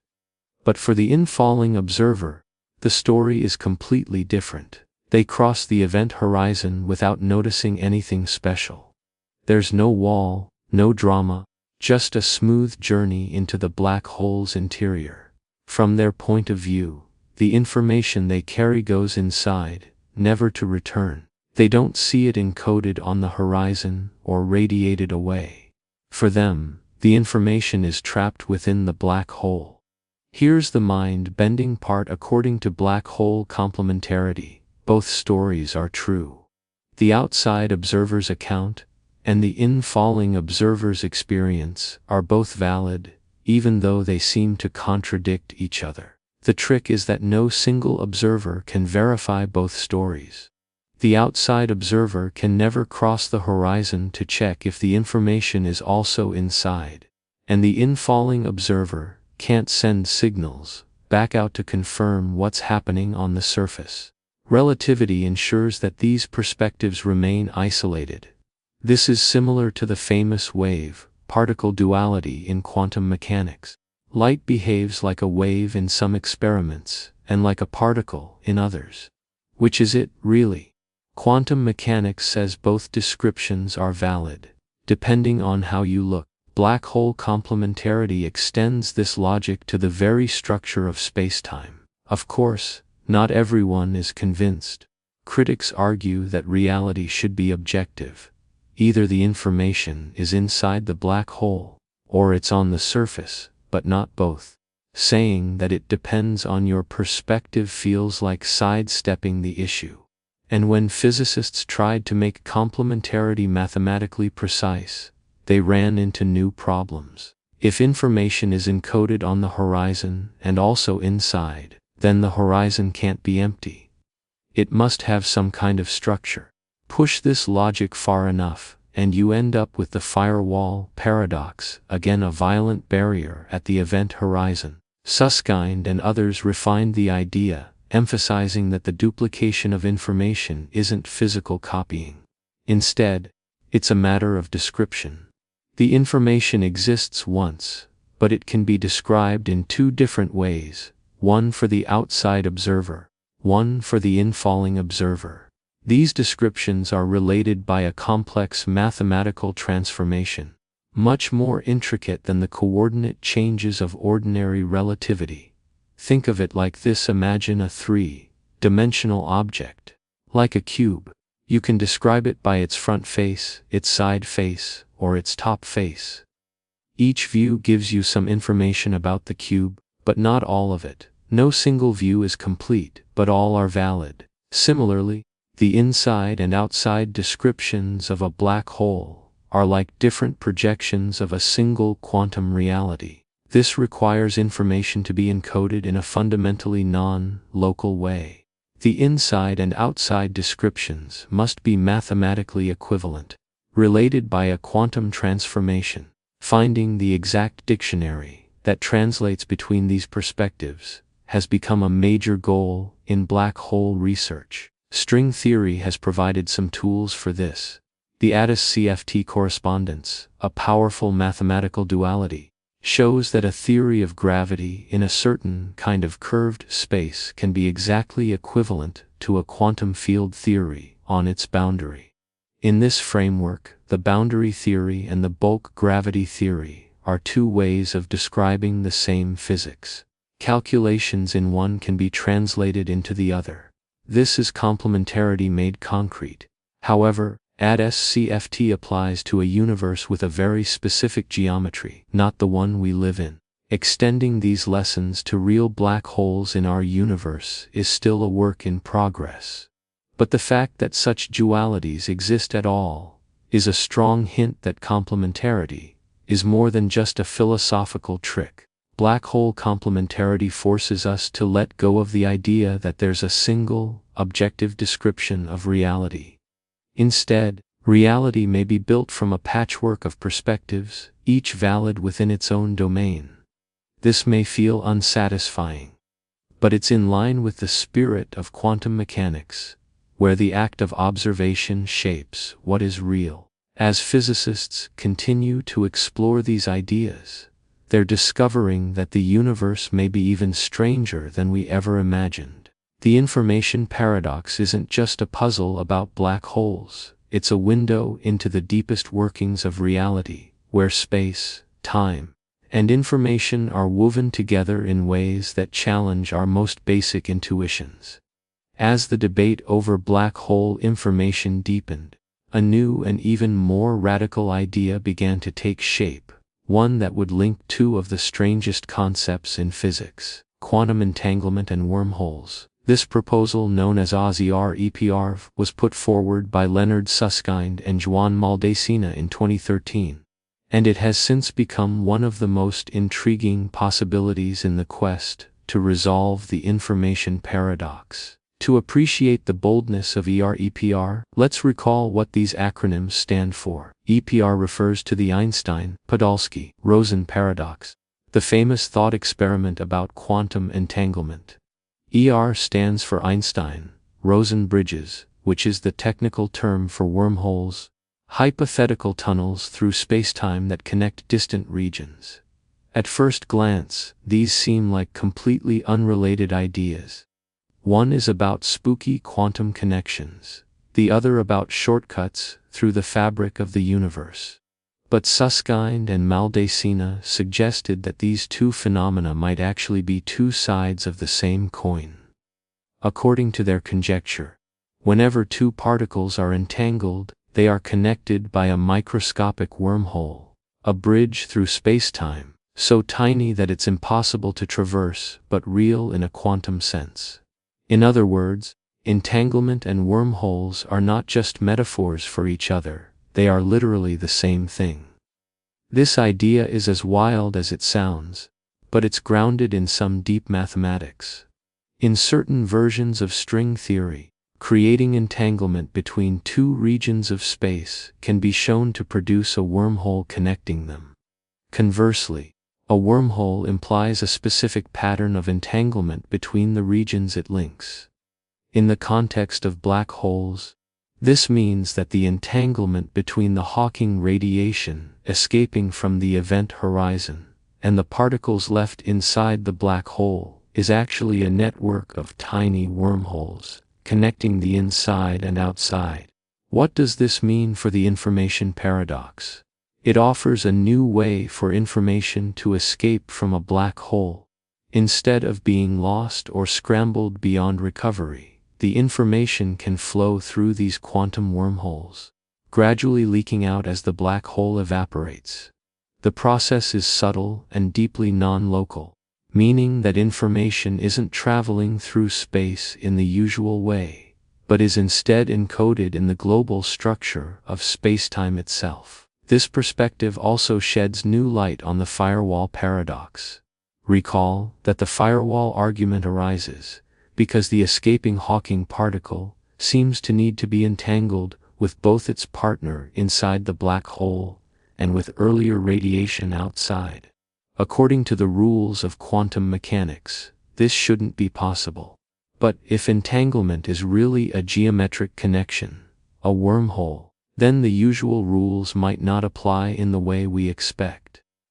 But for the infalling observer, the story is completely different. They cross the event horizon without noticing anything special. There's no wall, no drama, just a smooth journey into the black hole's interior. From their point of view, the information they carry goes inside, never to return. They don't see it encoded on the horizon or radiated away. For them, the information is trapped within the black hole. Here's the mind-bending part. According to black hole complementarity, both stories are true. The outside observer's account and the infalling observer's experience are both valid, even though they seem to contradict each other. The trick is that no single observer can verify both stories. The outside observer can never cross the horizon to check if the information is also inside, and the infalling observer can't send signals back out to confirm what's happening on the surface. Relativity ensures that these perspectives remain isolated. This is similar to the famous wave-particle duality in quantum mechanics. Light behaves like a wave in some experiments, and like a particle in others. Which is it, really? Quantum mechanics says both descriptions are valid, depending on how you look. black hole complementarity extends this logic to the very structure of spacetime. Of course, not everyone is convinced. Critics argue that reality should be objective. Either the information is inside the black hole, or it's on the surface, but not both. Saying that it depends on your perspective feels like sidestepping the issue. And when physicists tried to make complementarity mathematically precise, they ran into new problems. If information is encoded on the horizon and also inside, then the horizon can't be empty. It must have some kind of structure. Push this logic far enough, and you end up with the firewall paradox, again a violent barrier at the event horizon. Susskind and others refined the idea, emphasizing that the duplication of information isn't physical copying. Instead, it's a matter of description. The information exists once, but it can be described in two different ways, one for the outside observer, one for the infalling observer. These descriptions are related by a complex mathematical transformation, much more intricate than the coordinate changes of ordinary relativity. Think of it like this: imagine a three-dimensional object. Like a cube, you can describe it by its front face, its side face, or its top face. Each view gives you some information about the cube, but not all of it. No single view is complete, but all are valid. Similarly, the inside and outside descriptions of a black hole are like different projections of a single quantum reality. This requires information to be encoded in a fundamentally non-local way. The inside and outside descriptions must be mathematically equivalent, related by a quantum transformation. Finding the exact dictionary that translates between these perspectives has become a major goal in black hole research. String theory has provided some tools for this. The Attis-CFT correspondence, a powerful mathematical duality, shows that a theory of gravity in a certain kind of curved space can be exactly equivalent to a quantum field theory on its boundary. In this framework, the boundary theory and the bulk gravity theory are two ways of describing the same physics. Calculations in one can be translated into the other. This is complementarity made concrete. However, Attis-CFT applies to a universe with a very specific geometry, not the one we live in. Extending these lessons to real black holes in our universe is still a work in progress. But the fact that such dualities exist at all is a strong hint that complementarity is more than just a philosophical trick. Black hole complementarity forces us to let go of the idea that there's a single, objective description of reality. Instead, reality may be built from a patchwork of perspectives, each valid within its own domain. This may feel unsatisfying, but it's in line with the spirit of quantum mechanics, where the act of observation shapes what is real. As physicists continue to explore these ideas, they're discovering that the universe may be even stranger than we ever imagined. The information paradox isn't just a puzzle about black holes, it's a window into the deepest workings of reality, where space, time, and information are woven together in ways that challenge our most basic intuitions. As the debate over black hole information deepened, a new and even more radical idea began to take shape, one that would link two of the strangest concepts in physics: quantum entanglement and wormholes. This proposal, known as ASI-REPR, was put forward by Leonard Susskind and Joan Maldacena in 2013, and it has since become one of the most intriguing possibilities in the quest to resolve the information paradox. To appreciate the boldness of EREPR, let's recall what these acronyms stand for. EPR refers to the Einstein-Podolsky-Rosen paradox, the famous thought experiment about quantum entanglement. ER stands for Einstein-Rosen bridges, which is the technical term for wormholes, hypothetical tunnels through spacetime that connect distant regions. At first glance, these seem like completely unrelated ideas. One is about spooky quantum connections, the other about shortcuts through the fabric of the universe. But Susskind and Maldacena suggested that these two phenomena might actually be two sides of the same coin. According to their conjecture, whenever two particles are entangled, they are connected by a microscopic wormhole, a bridge through spacetime, so tiny that it's impossible to traverse but real in a quantum sense. In other words, entanglement and wormholes are not just metaphors for each other, they are literally the same thing. This idea is as wild as it sounds, but it's grounded in some deep mathematics. In certain versions of string theory, creating entanglement between two regions of space can be shown to produce a wormhole connecting them. Conversely, a wormhole implies a specific pattern of entanglement between the regions it links. In the context of black holes, this means that the entanglement between the Hawking radiation escaping from the event horizon and the particles left inside the black hole is actually a network of tiny wormholes connecting the inside and outside. What does this mean for the information paradox? It offers a new way for information to escape from a black hole. Instead of being lost or scrambled beyond recovery, the information can flow through these quantum wormholes, gradually leaking out as the black hole evaporates. The process is subtle and deeply non-local, meaning that information isn't traveling through space in the usual way, but is instead encoded in the global structure of spacetime itself. This perspective also sheds new light on the firewall paradox. Recall that the firewall argument arises because the escaping Hawking particle seems to need to be entangled with both its partner inside the black hole and with earlier radiation outside. According to the rules of quantum mechanics, this shouldn't be possible. But if entanglement is really a geometric connection, a wormhole, then the usual rules might not apply in the way we expect.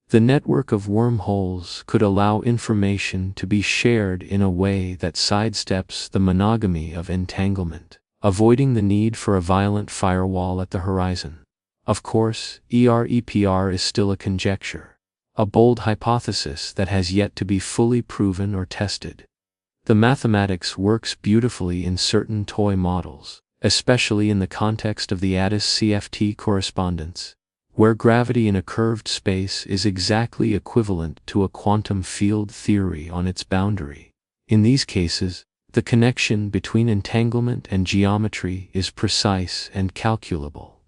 The network of wormholes could allow information to be shared in a way that sidesteps the monogamy of entanglement, avoiding the need for a violent firewall at the horizon. Of course, EREPR is still a conjecture, a bold hypothesis that has yet to be fully proven or tested. The mathematics works beautifully in certain toy models, especially in the context of the ADIS-CFT correspondence, where gravity in a curved space is exactly equivalent to a quantum field theory on its boundary. In these cases, the connection between entanglement and geometry is precise and calculable.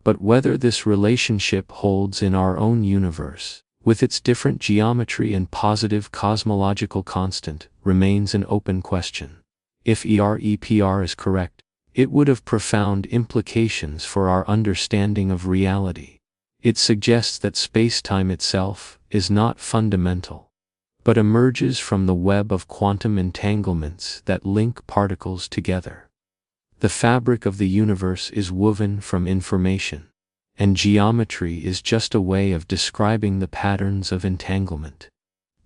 But whether this relationship holds in our own universe, with its different geometry and positive cosmological constant, remains an open question. If EREPR is correct, it would have profound implications for our understanding of reality. It suggests that spacetime itself is not fundamental, but emerges from the web of quantum entanglements that link particles together. The fabric of the universe is woven from information, and geometry is just a way of describing the patterns of entanglement.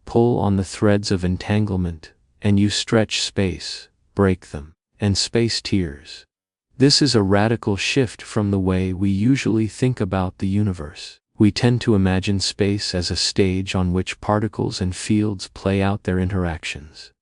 Pull on the threads of entanglement, and you stretch space, break them, and space tears. This is a radical shift from the way we usually think about the universe. We tend to imagine space as a stage on which particles and fields play out their interactions.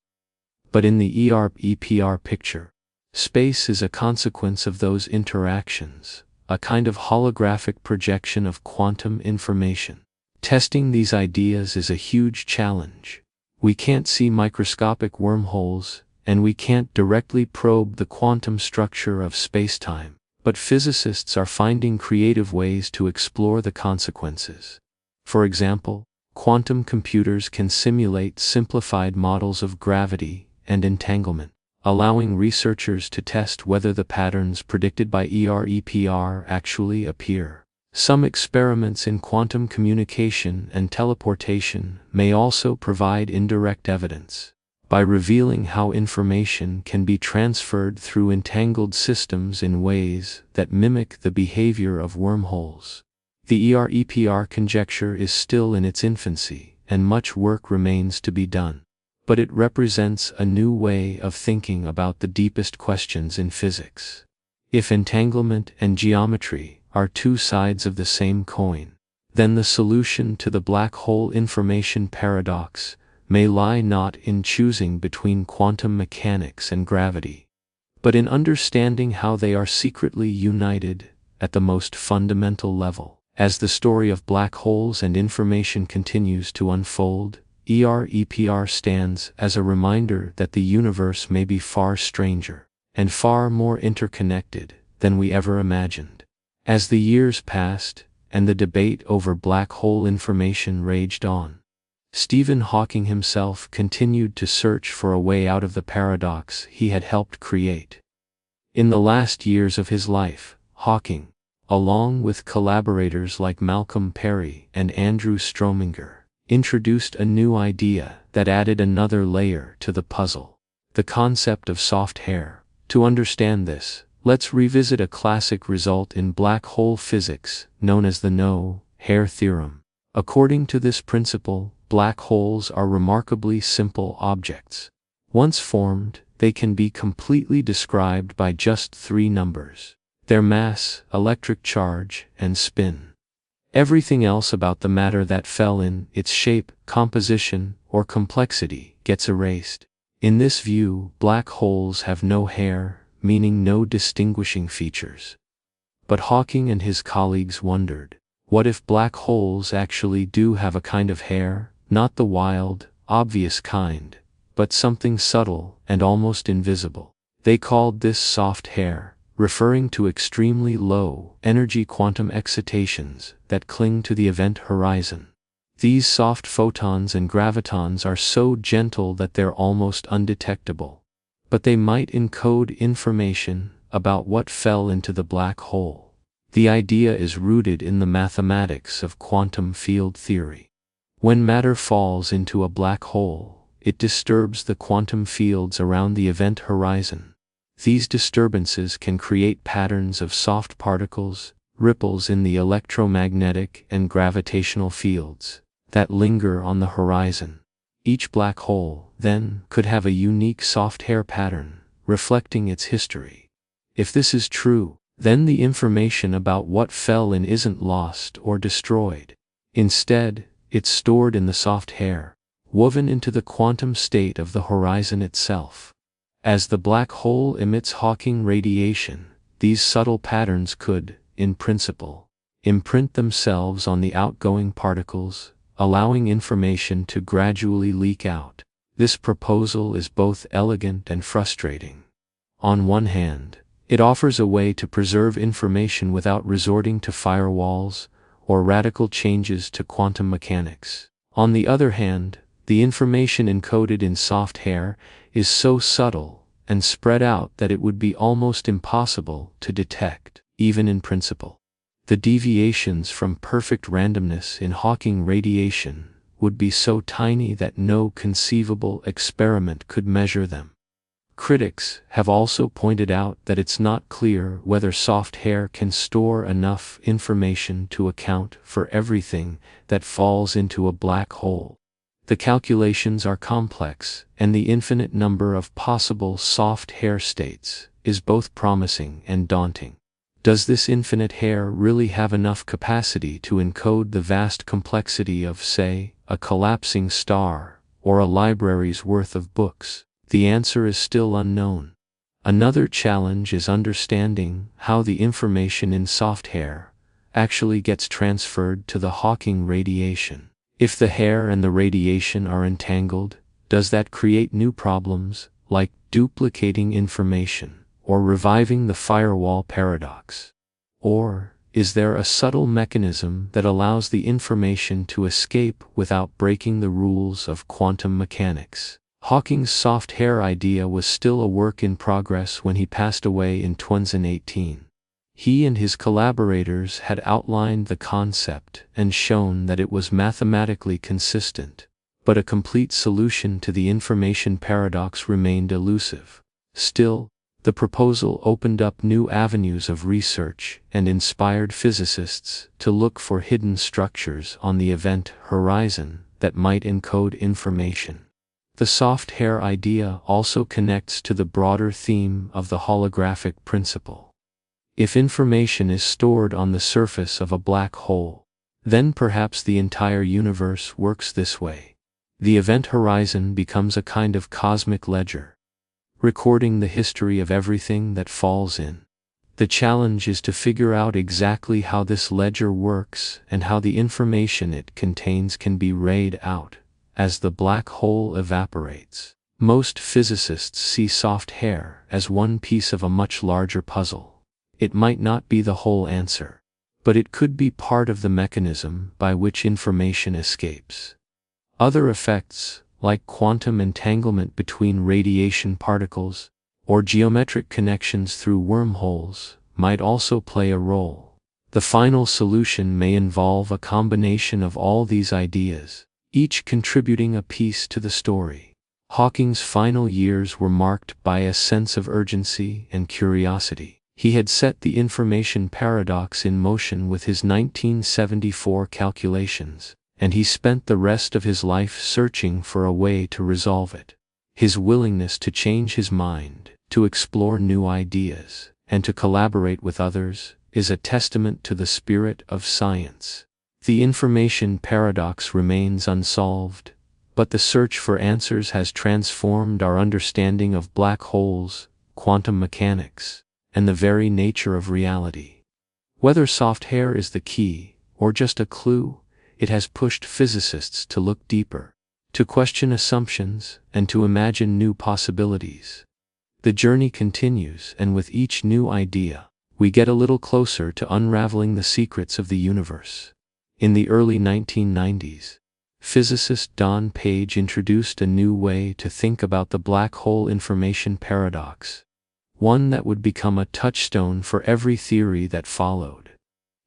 But in the EREPR picture, space is a consequence of those interactions, a kind of holographic projection of quantum information. Testing these ideas is a huge challenge. We can't see microscopic wormholes, and we can't directly probe the quantum structure of spacetime, but physicists are finding creative ways to explore the consequences. For example, quantum computers can simulate simplified models of gravity and entanglement, allowing researchers to test whether the patterns predicted by EREPR actually appear. Some experiments in quantum communication and teleportation may also provide indirect evidence, by revealing how information can be transferred through entangled systems in ways that mimic the behavior of wormholes. The EREPR conjecture is still in its infancy, and much work remains to be done. But it represents a new way of thinking about the deepest questions in physics. If entanglement and geometry are two sides of the same coin, then the solution to the black hole information paradox may lie not in choosing between quantum mechanics and gravity, but in understanding how they are secretly united at the most fundamental level. As the story of black holes and information continues to unfold, EREPR stands as a reminder that the universe may be far stranger and far more interconnected than we ever imagined. As the years passed and the debate over black hole information raged on, Stephen Hawking himself continued to search for a way out of the paradox he had helped create. In the last years of his life, Hawking, along with collaborators like Malcolm Perry and Andrew Strominger, introduced a new idea that added another layer to the puzzle: the concept of soft hair. To understand this, let's revisit a classic result in black hole physics known as the no-hair theorem. According to this principle, black holes are remarkably simple objects. Once formed, they can be completely described by just three numbers: their mass, electric charge, and spin. Everything else about the matter that fell in its shape, composition, or complexity gets erased. In this view, black holes have no hair, meaning no distinguishing features. But Hawking and his colleagues wondered, what if black holes actually do have a kind of hair, not the wild, obvious kind, but something subtle and almost invisible? They called this soft hair, referring to extremely low-energy quantum excitations that cling to the event horizon. These soft photons and gravitons are so gentle that they're almost undetectable, but they might encode information about what fell into the black hole. The idea is rooted in the mathematics of quantum field theory. When matter falls into a black hole, it disturbs the quantum fields around the event horizon. These disturbances can create patterns of soft particles, ripples in the electromagnetic and gravitational fields that linger on the horizon. Each black hole, then, could have a unique soft hair pattern, reflecting its history. If this is true, then the information about what fell in isn't lost or destroyed. Instead, it's stored in the soft hair, woven into the quantum state of the horizon itself. As the black hole emits Hawking radiation, these subtle patterns could, in principle, imprint themselves on the outgoing particles, allowing information to gradually leak out. This proposal is both elegant and frustrating. On one hand, it offers a way to preserve information without resorting to firewalls or radical changes to quantum mechanics. On the other hand, the information encoded in soft hair is so subtle and spread out that it would be almost impossible to detect, even in principle. The deviations from perfect randomness in Hawking radiation would be so tiny that no conceivable experiment could measure them. Critics have also pointed out that it's not clear whether soft hair can store enough information to account for everything that falls into a black hole. The calculations are complex, and the infinite number of possible soft hair states is both promising and daunting. Does this infinite hair really have enough capacity to encode the vast complexity of, say, a collapsing star or a library's worth of books? The answer is still unknown. Another challenge is understanding how the information in soft hair actually gets transferred to the Hawking radiation. If the hair and the radiation are entangled, does that create new problems, like duplicating information or reviving the firewall paradox? Or is there a subtle mechanism that allows the information to escape without breaking the rules of quantum mechanics? Hawking's soft hair idea was still a work in progress when he passed away in 2018. He and his collaborators had outlined the concept and shown that it was mathematically consistent, but a complete solution to the information paradox remained elusive. Still, the proposal opened up new avenues of research and inspired physicists to look for hidden structures on the event horizon that might encode information. The soft hair idea also connects to the broader theme of the holographic principle. If information is stored on the surface of a black hole, then perhaps the entire universe works this way. The event horizon becomes a kind of cosmic ledger, recording the history of everything that falls in. The challenge is to figure out exactly how this ledger works and how the information it contains can be read out as the black hole evaporates. Most physicists see soft hair as one piece of a much larger puzzle. It might not be the whole answer, but it could be part of the mechanism by which information escapes. Other effects, like quantum entanglement between radiation particles, or geometric connections through wormholes, might also play a role. The final solution may involve a combination of all these ideas, each contributing a piece to the story. Hawking's final years were marked by a sense of urgency and curiosity. He had set the information paradox in motion with his 1974 calculations, and he spent the rest of his life searching for a way to resolve it. His willingness to change his mind, to explore new ideas, and to collaborate with others is a testament to the spirit of science. The information paradox remains unsolved, but the search for answers has transformed our understanding of black holes, quantum mechanics, and the very nature of reality. Whether soft hair is the key, or just a clue, it has pushed physicists to look deeper, to question assumptions, and to imagine new possibilities. The journey continues, and with each new idea, we get a little closer to unraveling the secrets of the universe. In the early 1990s, physicist Don Page introduced a new way to think about the black hole information paradox, one that would become a touchstone for every theory that followed.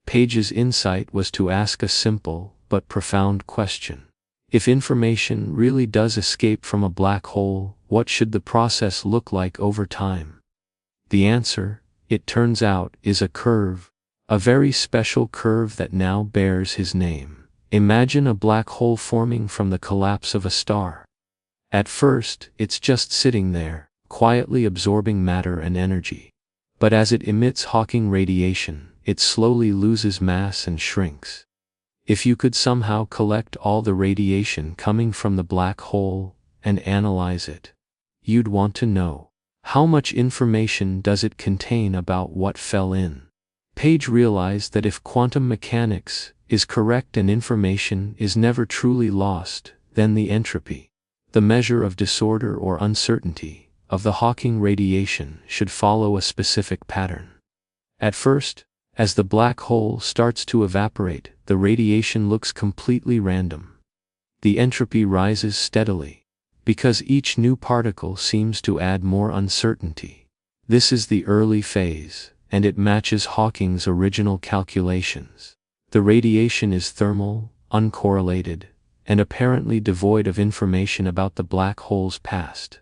Page's insight was to ask a simple but profound question. If information really does escape from a black hole, what should the process look like over time? The answer, it turns out, is a curve, a very special curve that now bears his name. Imagine a black hole forming from the collapse of a star. At first, it's just sitting there, quietly absorbing matter and energy. But as it emits Hawking radiation, it slowly loses mass and shrinks. If you could somehow collect all the radiation coming from the black hole and analyze it, you'd want to know, how much information does it contain about what fell in? Page realized that if quantum mechanics is correct and information is never truly lost, then the entropy, the measure of disorder or uncertainty, of the Hawking radiation should follow a specific pattern. At first, as the black hole starts to evaporate, the radiation looks completely random. The entropy rises steadily, because each new particle seems to add more uncertainty. This is the early phase, and it matches Hawking's original calculations. The radiation is thermal, uncorrelated, and apparently devoid of information about the black hole's past.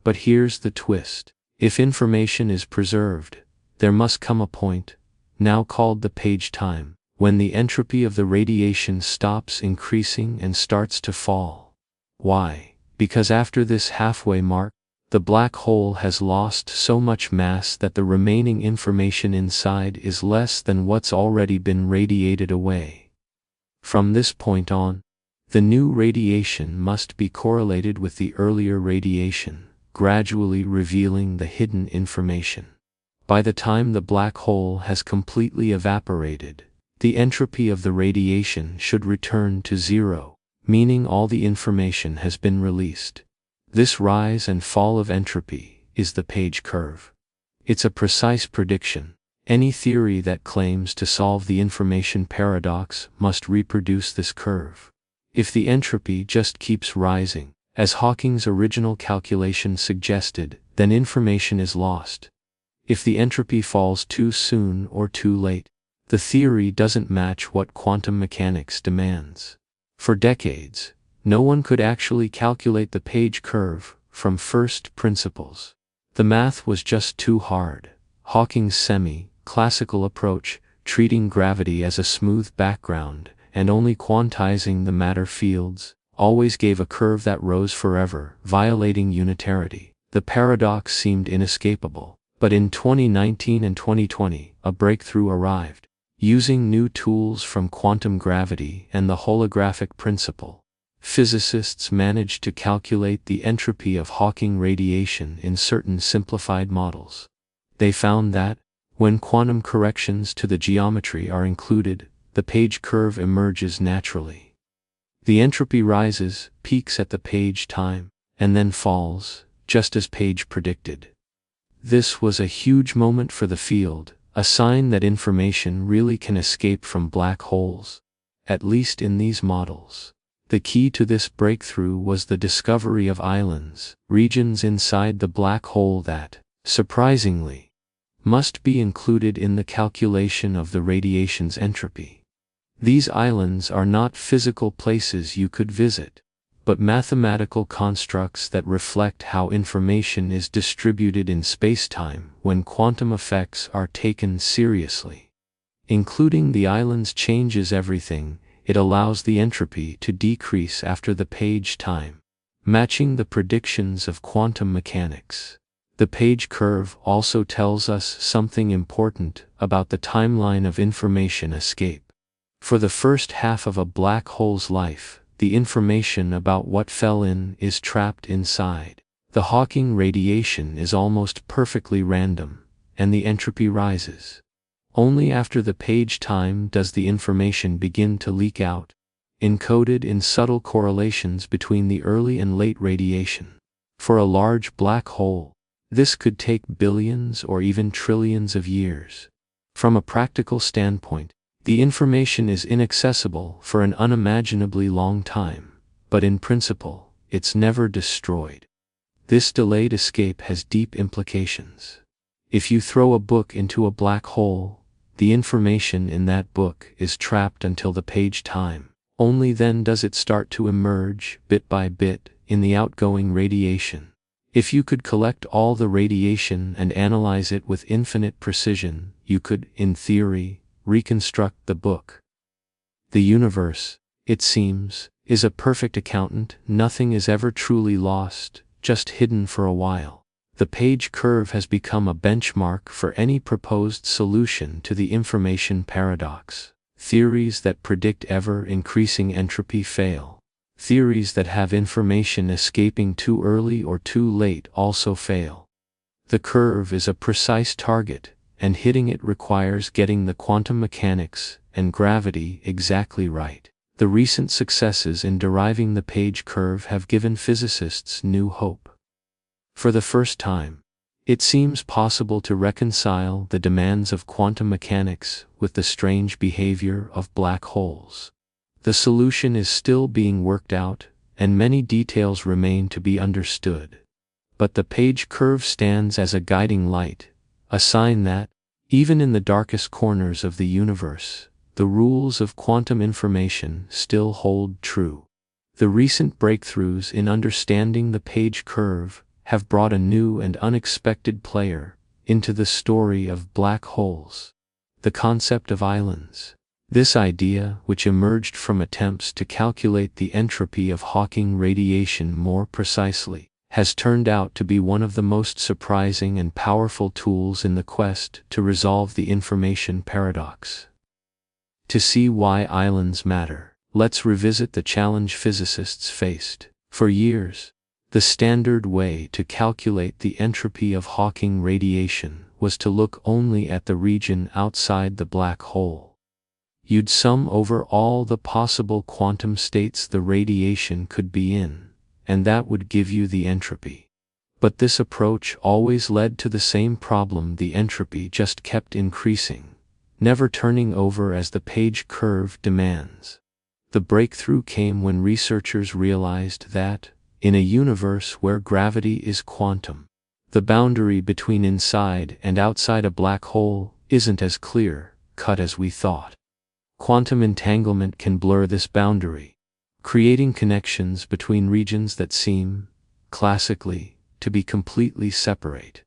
But here's the twist. If information is preserved, there must come a point, now called the Page time, when the entropy of the radiation stops increasing and starts to fall. Why? Because after this halfway mark, the black hole has lost so much mass that the remaining information inside is less than what's already been radiated away. From this point on, the new radiation must be correlated with the earlier radiation, gradually revealing the hidden information. By the time the black hole has completely evaporated, the entropy of the radiation should return to zero, meaning all the information has been released. This rise and fall of entropy is the Page curve. It's a precise prediction. Any theory that claims to solve the information paradox must reproduce this curve. If the entropy just keeps rising, as Hawking's original calculation suggested, then information is lost. If the entropy falls too soon or too late, the theory doesn't match what quantum mechanics demands. For decades, no one could actually calculate the Page curve from first principles. The math was just too hard. Hawking's semi-classical approach, treating gravity as a smooth background and only quantizing the matter fields, always gave a curve that rose forever, violating unitarity. The paradox seemed inescapable. But in 2019 and 2020, a breakthrough arrived. Using new tools from quantum gravity and the holographic principle, physicists managed to calculate the entropy of Hawking radiation in certain simplified models. They found that, when quantum corrections to the geometry are included, the page curve emerges naturally. The entropy rises, peaks at the page time, and then falls, just as Page predicted. This was a huge moment for the field, a sign that information really can escape from black holes, at least in these models. The key to this breakthrough was the discovery of islands, regions inside the black hole that, surprisingly, must be included in the calculation of the radiation's entropy. These islands are not physical places you could visit, but mathematical constructs that reflect how information is distributed in spacetime when quantum effects are taken seriously. Including the islands changes everything. It allows the entropy to decrease after the page time, matching the predictions of quantum mechanics. The page curve also tells us something important about the timeline of information escape. For the first half of a black hole's life, the information about what fell in is trapped inside. The Hawking radiation is almost perfectly random, and the entropy rises. Only after the page time does the information begin to leak out, encoded in subtle correlations between the early and late radiation. For a large black hole, this could take billions or even trillions of years. From a practical standpoint, the information is inaccessible for an unimaginably long time, but in principle, it's never destroyed. This delayed escape has deep implications. If you throw a book into a black hole, the information in that book is trapped until the page time. Only then does it start to emerge, bit by bit, in the outgoing radiation. If you could collect all the radiation and analyze it with infinite precision, you could, in theory, reconstruct the book. The universe, it seems, is a perfect accountant. Nothing is ever truly lost, just hidden for a while. The page curve has become a benchmark for any proposed solution to the information paradox. Theories that predict ever-increasing entropy fail. Theories that have information escaping too early or too late also fail. The curve is a precise target, and hitting it requires getting the quantum mechanics and gravity exactly right. The recent successes in deriving the page curve have given physicists new hope. For the first time, it seems possible to reconcile the demands of quantum mechanics with the strange behavior of black holes. The solution is still being worked out, and many details remain to be understood. But the page curve stands as a guiding light, a sign that, even in the darkest corners of the universe, the rules of quantum information still hold true. The recent breakthroughs in understanding the page curve have brought a new and unexpected player into the story of black holes. The concept of islands. This idea, which emerged from attempts to calculate the entropy of Hawking radiation more precisely, has turned out to be one of the most surprising and powerful tools in the quest to resolve the information paradox. To see why islands matter, let's revisit the challenge physicists faced. For years, the standard way to calculate the entropy of Hawking radiation was to look only at the region outside the black hole. You'd sum over all the possible quantum states the radiation could be in, and that would give you the entropy. But this approach always led to the same problem. The entropy just kept increasing, never turning over as the page curve demands. The breakthrough came when researchers realized that, in a universe where gravity is quantum, the boundary between inside and outside a black hole isn't as clear-cut as we thought. Quantum entanglement can blur this boundary, creating connections between regions that seem, classically, to be completely separate.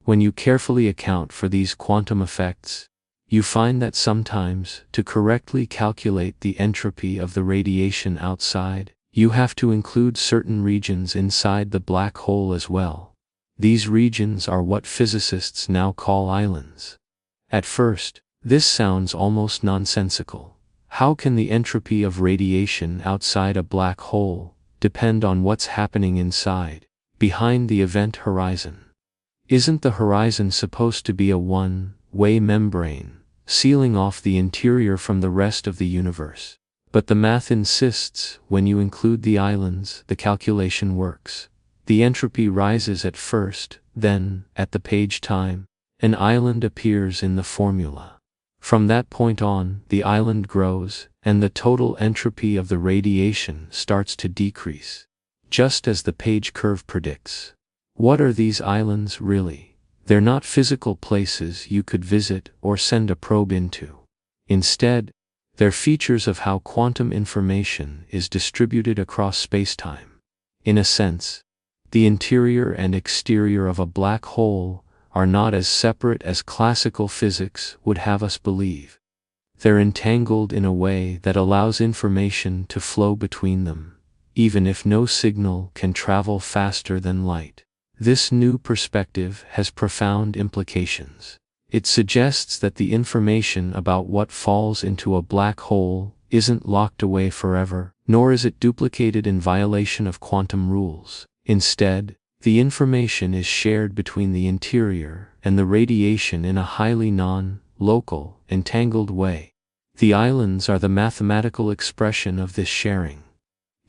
When you carefully account for these quantum effects, you find that sometimes, to correctly calculate the entropy of the radiation outside, you have to include certain regions inside the black hole as well. These regions are what physicists now call islands. At first, This sounds almost nonsensical. How can the entropy of radiation outside a black hole depend on what's happening inside, behind the event horizon? Isn't the horizon supposed to be a one-way membrane, sealing off the interior from the rest of the universe? But the math insists when you include the islands, the calculation works. The entropy rises at first, then, at the page time, an island appears in the formula. From that point on, the island grows, and the total entropy of the radiation starts to decrease, just as the page curve predicts. What are these islands really? They're not physical places you could visit or send a probe into. Instead, they're features of how quantum information is distributed across spacetime. In a sense, the interior and exterior of a black hole are not as separate as classical physics would have us believe. They're entangled in a way that allows information to flow between them, even if no signal can travel faster than light. This new perspective has profound implications. It suggests that the information about what falls into a black hole isn't locked away forever, nor is it duplicated in violation of quantum rules. Instead, the information is shared between the interior and the radiation in a highly non-local, entangled way. The islands are the mathematical expression of this sharing.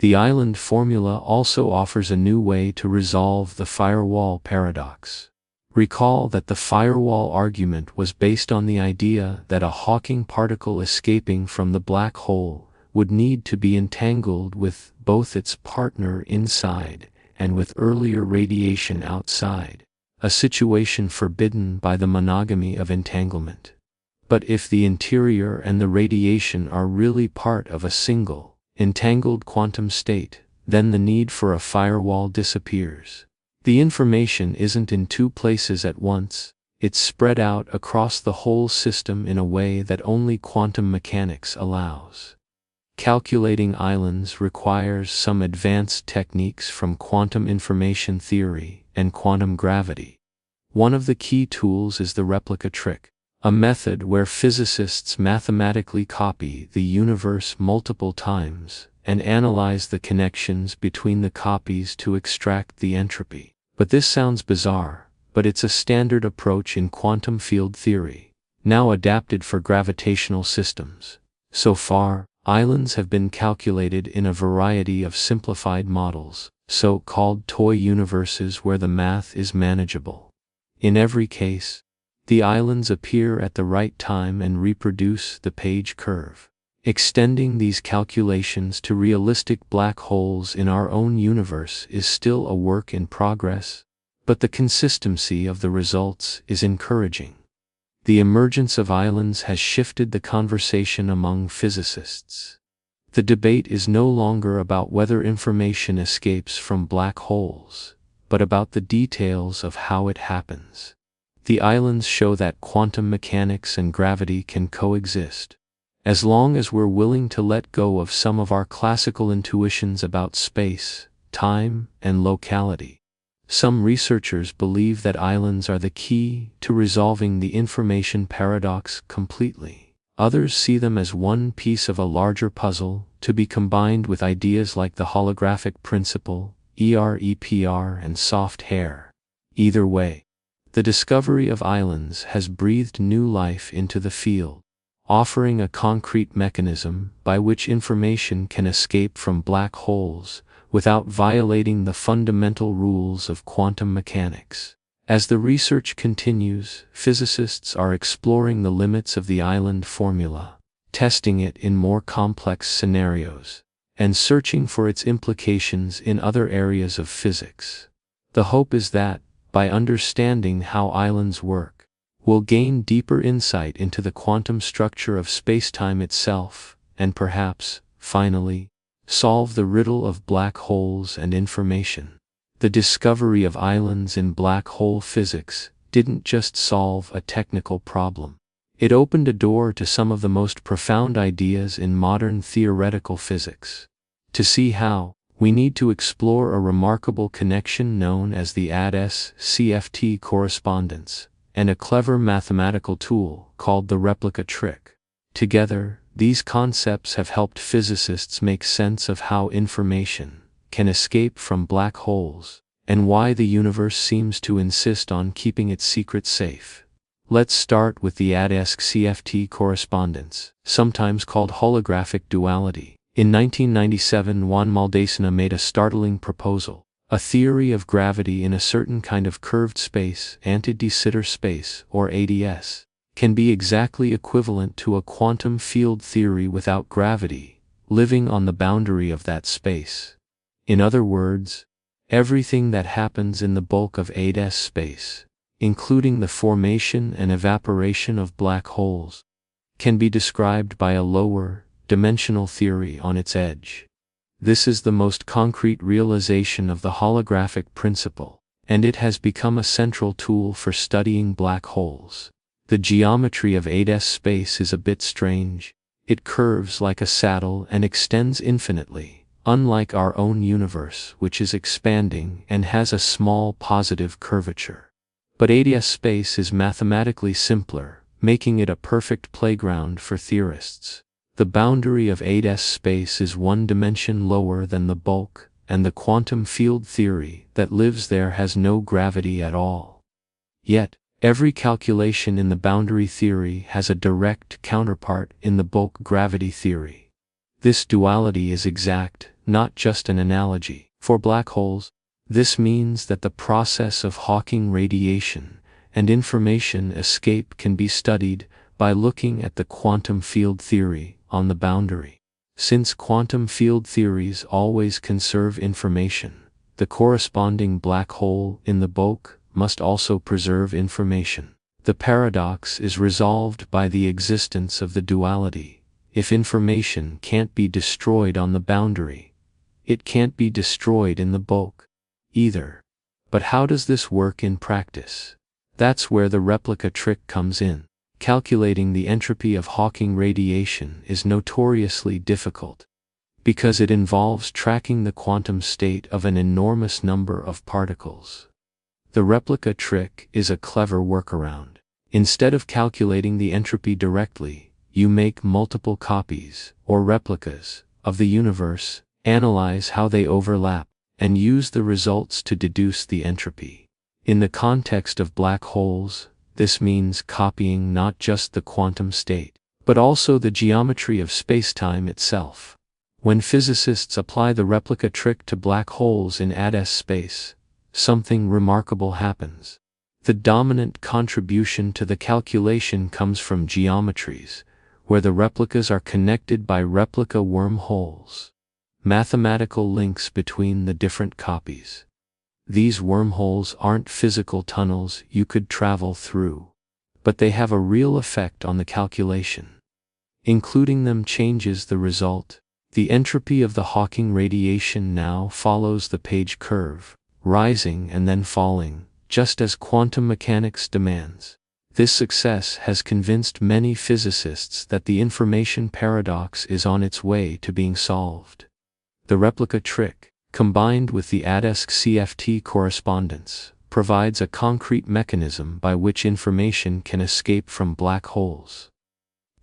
The island formula also offers a new way to resolve the firewall paradox. Recall that the firewall argument was based on the idea that a Hawking particle escaping from the black hole would need to be entangled with both its partner inside and with earlier radiation outside, a situation forbidden by the monogamy of entanglement. But if the interior and the radiation are really part of a single, entangled quantum state, then the need for a firewall disappears. The information isn't in two places at once, it's spread out across the whole system in a way that only quantum mechanics allows. Calculating islands requires some advanced techniques from quantum information theory and quantum gravity. One of the key tools is the replica trick, a method where physicists mathematically copy the universe multiple times and analyze the connections between the copies to extract the entropy. But this sounds bizarre, but it's a standard approach in quantum field theory, now adapted for gravitational systems. So far, islands have been calculated in a variety of simplified models, so-called toy universes where the math is manageable. In every case, the islands appear at the right time and reproduce the page curve. Extending these calculations to realistic black holes in our own universe is still a work in progress, but the consistency of the results is encouraging. The emergence of islands has shifted the conversation among physicists. The debate is no longer about whether information escapes from black holes, but about the details of how it happens. The islands show that quantum mechanics and gravity can coexist, as long as we're willing to let go of some of our classical intuitions about space, time, and locality. Some researchers believe that islands are the key to resolving the information paradox completely. Others see them as one piece of a larger puzzle to be combined with ideas like the holographic principle, EREPR, and soft hair. Either way, the discovery of islands has breathed new life into the field, offering a concrete mechanism by which information can escape from black holes without violating the fundamental rules of quantum mechanics. As the research continues, physicists are exploring the limits of the island formula, testing it in more complex scenarios, and searching for its implications in other areas of physics. The hope is that, by understanding how islands work, we'll gain deeper insight into the quantum structure of spacetime itself, and perhaps, finally, solve the riddle of black holes and information. The discovery of islands in black hole physics didn't just solve a technical problem. It opened a door to some of the most profound ideas in modern theoretical physics. To see how, we need to explore a remarkable connection known as the ADS-CFT correspondence, and a clever mathematical tool called the replica trick. Together, these concepts have helped physicists make sense of how information can escape from black holes, and why the universe seems to insist on keeping its secrets safe. Let's start with the ADS-CFT correspondence, sometimes called holographic duality. In 1997, Juan Maldacena made a startling proposal. A theory of gravity in a certain kind of curved space, anti-de Sitter space, or ADS, can be exactly equivalent to a quantum field theory without gravity, living on the boundary of that space. In other words, everything that happens in the bulk of ADS space, including the formation and evaporation of black holes, can be described by a lower, dimensional theory on its edge. This is the most concrete realization of the holographic principle, and it has become a central tool for studying black holes. The geometry of ADS space is a bit strange. It curves like a saddle and extends infinitely, unlike our own universe, which is expanding and has a small positive curvature. But ADS space is mathematically simpler, making it a perfect playground for theorists. The boundary of ADS space is one dimension lower than the bulk, and the quantum field theory that lives there has no gravity at all. Yet, every calculation in the boundary theory has a direct counterpart in the bulk gravity theory. This duality is exact, not just an analogy. For black holes, this means that the process of Hawking radiation and information escape can be studied by looking at the quantum field theory on the boundary. Since quantum field theories always conserve information, the corresponding black hole in the bulk must also preserve information. The paradox is resolved by the existence of the duality. If information can't be destroyed on the boundary, it can't be destroyed in the bulk either. But how does this work in practice? That's where the replica trick comes in. Calculating the entropy of Hawking radiation is notoriously difficult, because it involves tracking the quantum state of an enormous number of particles. The replica trick is a clever workaround. Instead of calculating the entropy directly, you make multiple copies, or replicas, of the universe, analyze how they overlap, and use the results to deduce the entropy. In the context of black holes, this means copying not just the quantum state, but also the geometry of spacetime itself. When physicists apply the replica trick to black holes in ADS space, something remarkable happens. The dominant contribution to the calculation comes from geometries, where the replicas are connected by replica wormholes, mathematical links between the different copies. These wormholes aren't physical tunnels you could travel through, but they have a real effect on the calculation. Including them changes the result. The entropy of the Hawking radiation now follows the page curve, rising and then falling, just as quantum mechanics demands. This success has convinced many physicists that the information paradox is on its way to being solved. The replica trick, combined with the ADS-CFT correspondence, provides a concrete mechanism by which information can escape from black holes.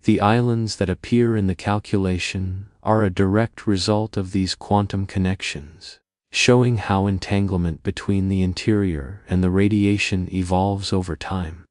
The islands that appear in the calculation are a direct result of these quantum connections, showing how entanglement between the interior and the radiation evolves over time.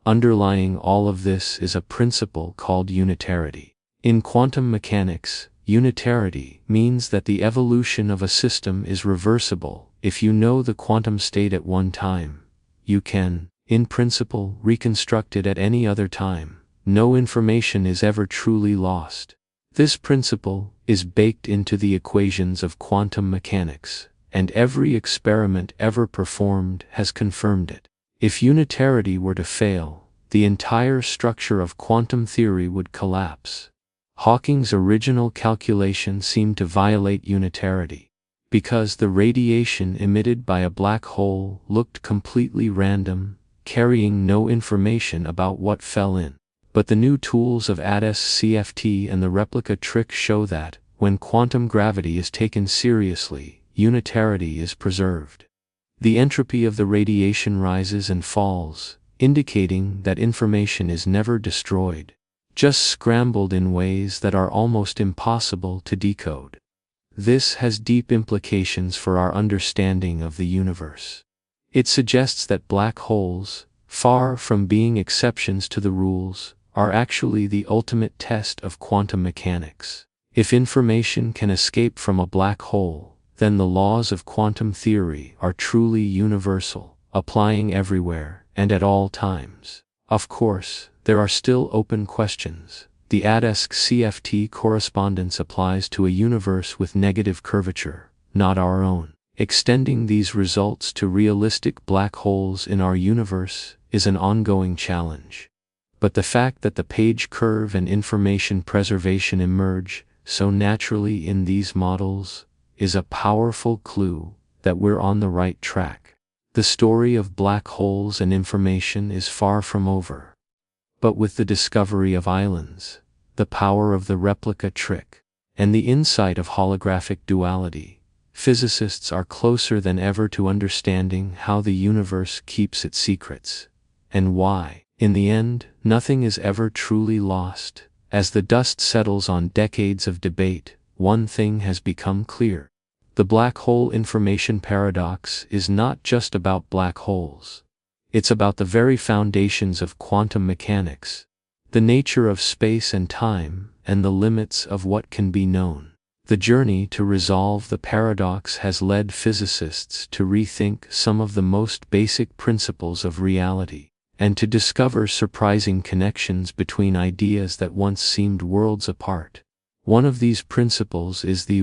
Underlying all of this is a principle called unitarity. In quantum mechanics, unitarity means that the evolution of a system is reversible. If you know the quantum state at one time, you can, in principle, reconstruct it at any other time. No information is ever truly lost. This principle is baked into the equations of quantum mechanics, and every experiment ever performed has confirmed it. If unitarity were to fail, the entire structure of quantum theory would collapse. Hawking's original calculation seemed to violate unitarity, because the radiation emitted by a black hole looked completely random, carrying no information about what fell in. But the new tools of ADS-CFT and the replica trick show that, when quantum gravity is taken seriously, unitarity is preserved. The entropy of the radiation rises and falls, indicating that information is never destroyed, just scrambled in ways that are almost impossible to decode. This has deep implications for our understanding of the universe. It suggests that black holes, far from being exceptions to the rules, are actually the ultimate test of quantum mechanics. If information can escape from a black hole, then the laws of quantum theory are truly universal, applying everywhere and at all times. Of course, there are still open questions. The ADESC-CFT correspondence applies to a universe with negative curvature, not our own. Extending these results to realistic black holes in our universe is an ongoing challenge. But the fact that the page curve and information preservation emerge so naturally in these models is a powerful clue that we're on the right track. The story of black holes and information is far from over. But with the discovery of islands, the power of the replica trick, and the insight of holographic duality, physicists are closer than ever to understanding how the universe keeps its secrets, and why, in the end, nothing is ever truly lost. As the dust settles on decades of debate, one thing has become clear. The black hole information paradox is not just about black holes. It's about the very foundations of quantum mechanics, the nature of space and time, and the limits of what can be known. The journey to resolve the paradox has led physicists to rethink some of the most basic principles of reality, and to discover surprising connections between ideas that once seemed worlds apart. One of these principles is the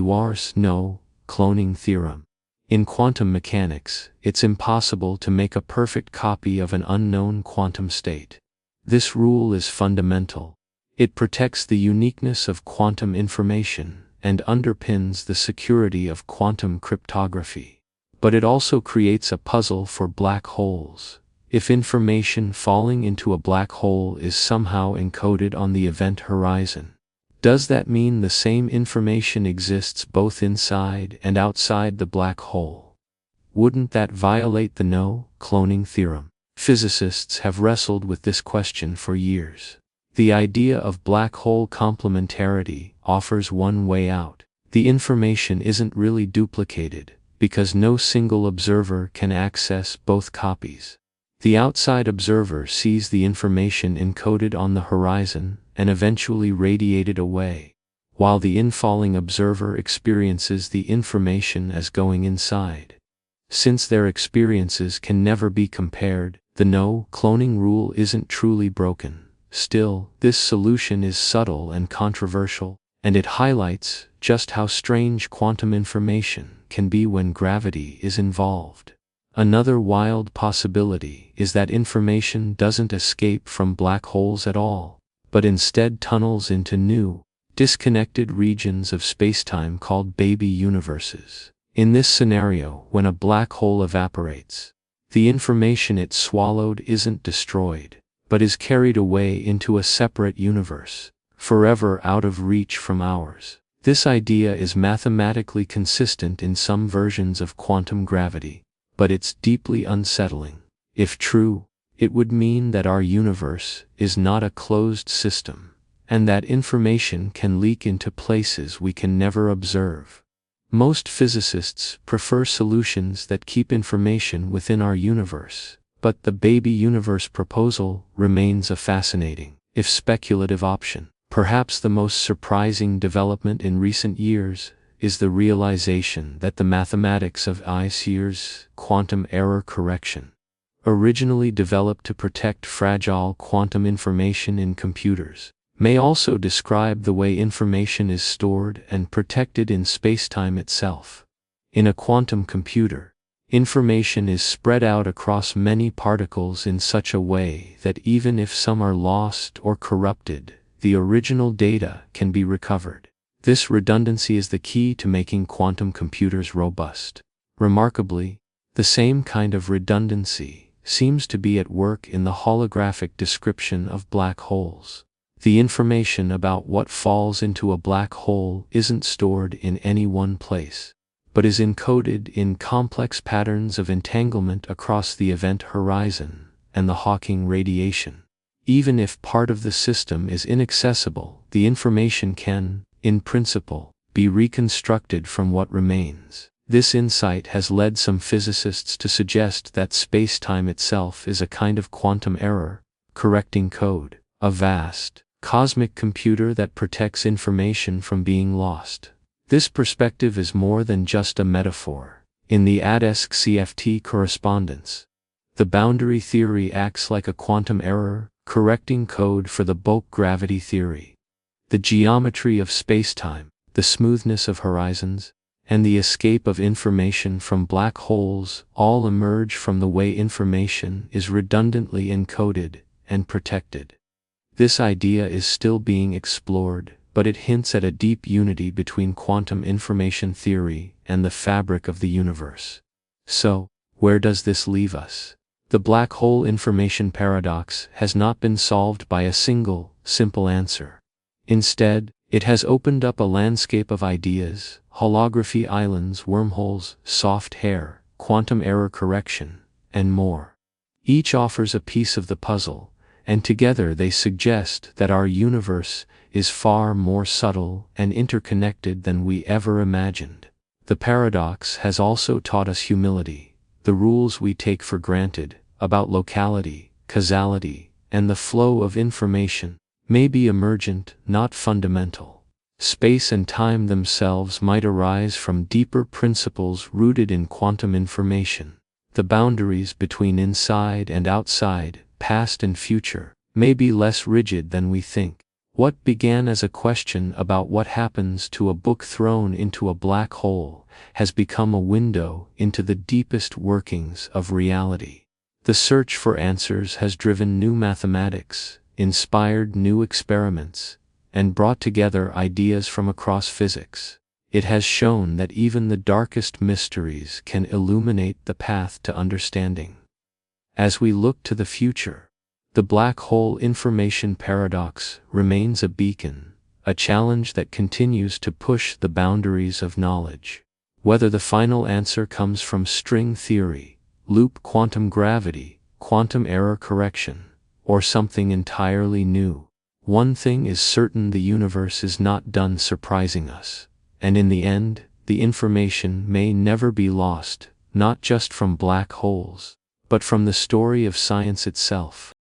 no cloning theorem. In quantum mechanics, it's impossible to make a perfect copy of an unknown quantum state. This rule is fundamental. It protects the uniqueness of quantum information and underpins the security of quantum cryptography. But it also creates a puzzle for black holes. If information falling into a black hole is somehow encoded on the event horizon, does that mean the same information exists both inside and outside the black hole? Wouldn't that violate the no cloning theorem? Physicists have wrestled with this question for years. The idea of black hole complementarity offers one way out. The information isn't really duplicated, because no single observer can access both copies. The outside observer sees the information encoded on the horizon and eventually radiated away, while the infalling observer experiences the information as going inside. Since their experiences can never be compared, the no cloning rule isn't truly broken. Still, this solution is subtle and controversial, and it highlights just how strange quantum information can be when gravity is involved. Another wild possibility is that information doesn't escape from black holes at all, but instead tunnels into new, disconnected regions of spacetime called baby universes. In this scenario, when a black hole evaporates, the information it swallowed isn't destroyed, but is carried away into a separate universe, forever out of reach from ours. This idea is mathematically consistent in some versions of quantum gravity, but it's deeply unsettling. If true, it would mean that our universe is not a closed system, and that information can leak into places we can never observe. Most physicists prefer solutions that keep information within our universe, but the baby universe proposal remains a fascinating, if speculative, option. Perhaps the most surprising development in recent years is the realization that the mathematics of Isier's quantum error correction, originally developed to protect fragile quantum information in computers, may also describe the way information is stored and protected in spacetime itself. In a quantum computer, information is spread out across many particles in such a way that even if some are lost or corrupted, the original data can be recovered. This redundancy is the key to making quantum computers robust. Remarkably, the same kind of redundancy seems to be at work in the holographic description of black holes. The information about what falls into a black hole isn't stored in any one place, but is encoded in complex patterns of entanglement across the event horizon and the Hawking radiation. Even if part of the system is inaccessible, the information can, in principle, be reconstructed from what remains. This insight has led some physicists to suggest that spacetime itself is a kind of quantum error, correcting code, a vast, cosmic computer that protects information from being lost. This perspective is more than just a metaphor. In the ADESC-CFT correspondence, the boundary theory acts like a quantum error, correcting code for the bulk gravity theory. The geometry of spacetime, the smoothness of horizons, and the escape of information from black holes all emerge from the way information is redundantly encoded and protected. This idea is still being explored, but it hints at a deep unity between quantum information theory and the fabric of the universe. So, where does this leave us? The black hole information paradox has not been solved by a single, simple answer. Instead, it has opened up a landscape of ideas: holography islands, wormholes, soft hair, quantum error correction, and more. Each offers a piece of the puzzle, and together they suggest that our universe is far more subtle and interconnected than we ever imagined. The paradox has also taught us humility. The rules we take for granted about locality, causality, and the flow of information may be emergent, not fundamental. Space and time themselves might arise from deeper principles rooted in quantum information. The boundaries between inside and outside, past and future, may be less rigid than we think. What began as a question about what happens to a book thrown into a black hole has become a window into the deepest workings of reality. The search for answers has driven new mathematics, inspired new experiments, and brought together ideas from across physics. It has shown that even the darkest mysteries can illuminate the path to understanding. As we look to the future, the black hole information paradox remains a beacon, a challenge that continues to push the boundaries of knowledge. Whether the final answer comes from string theory, loop quantum gravity, quantum error correction, or something entirely new, one thing is certain: the universe is not done surprising us. And in the end, the information may never be lost, not just from black holes, but from the story of science itself.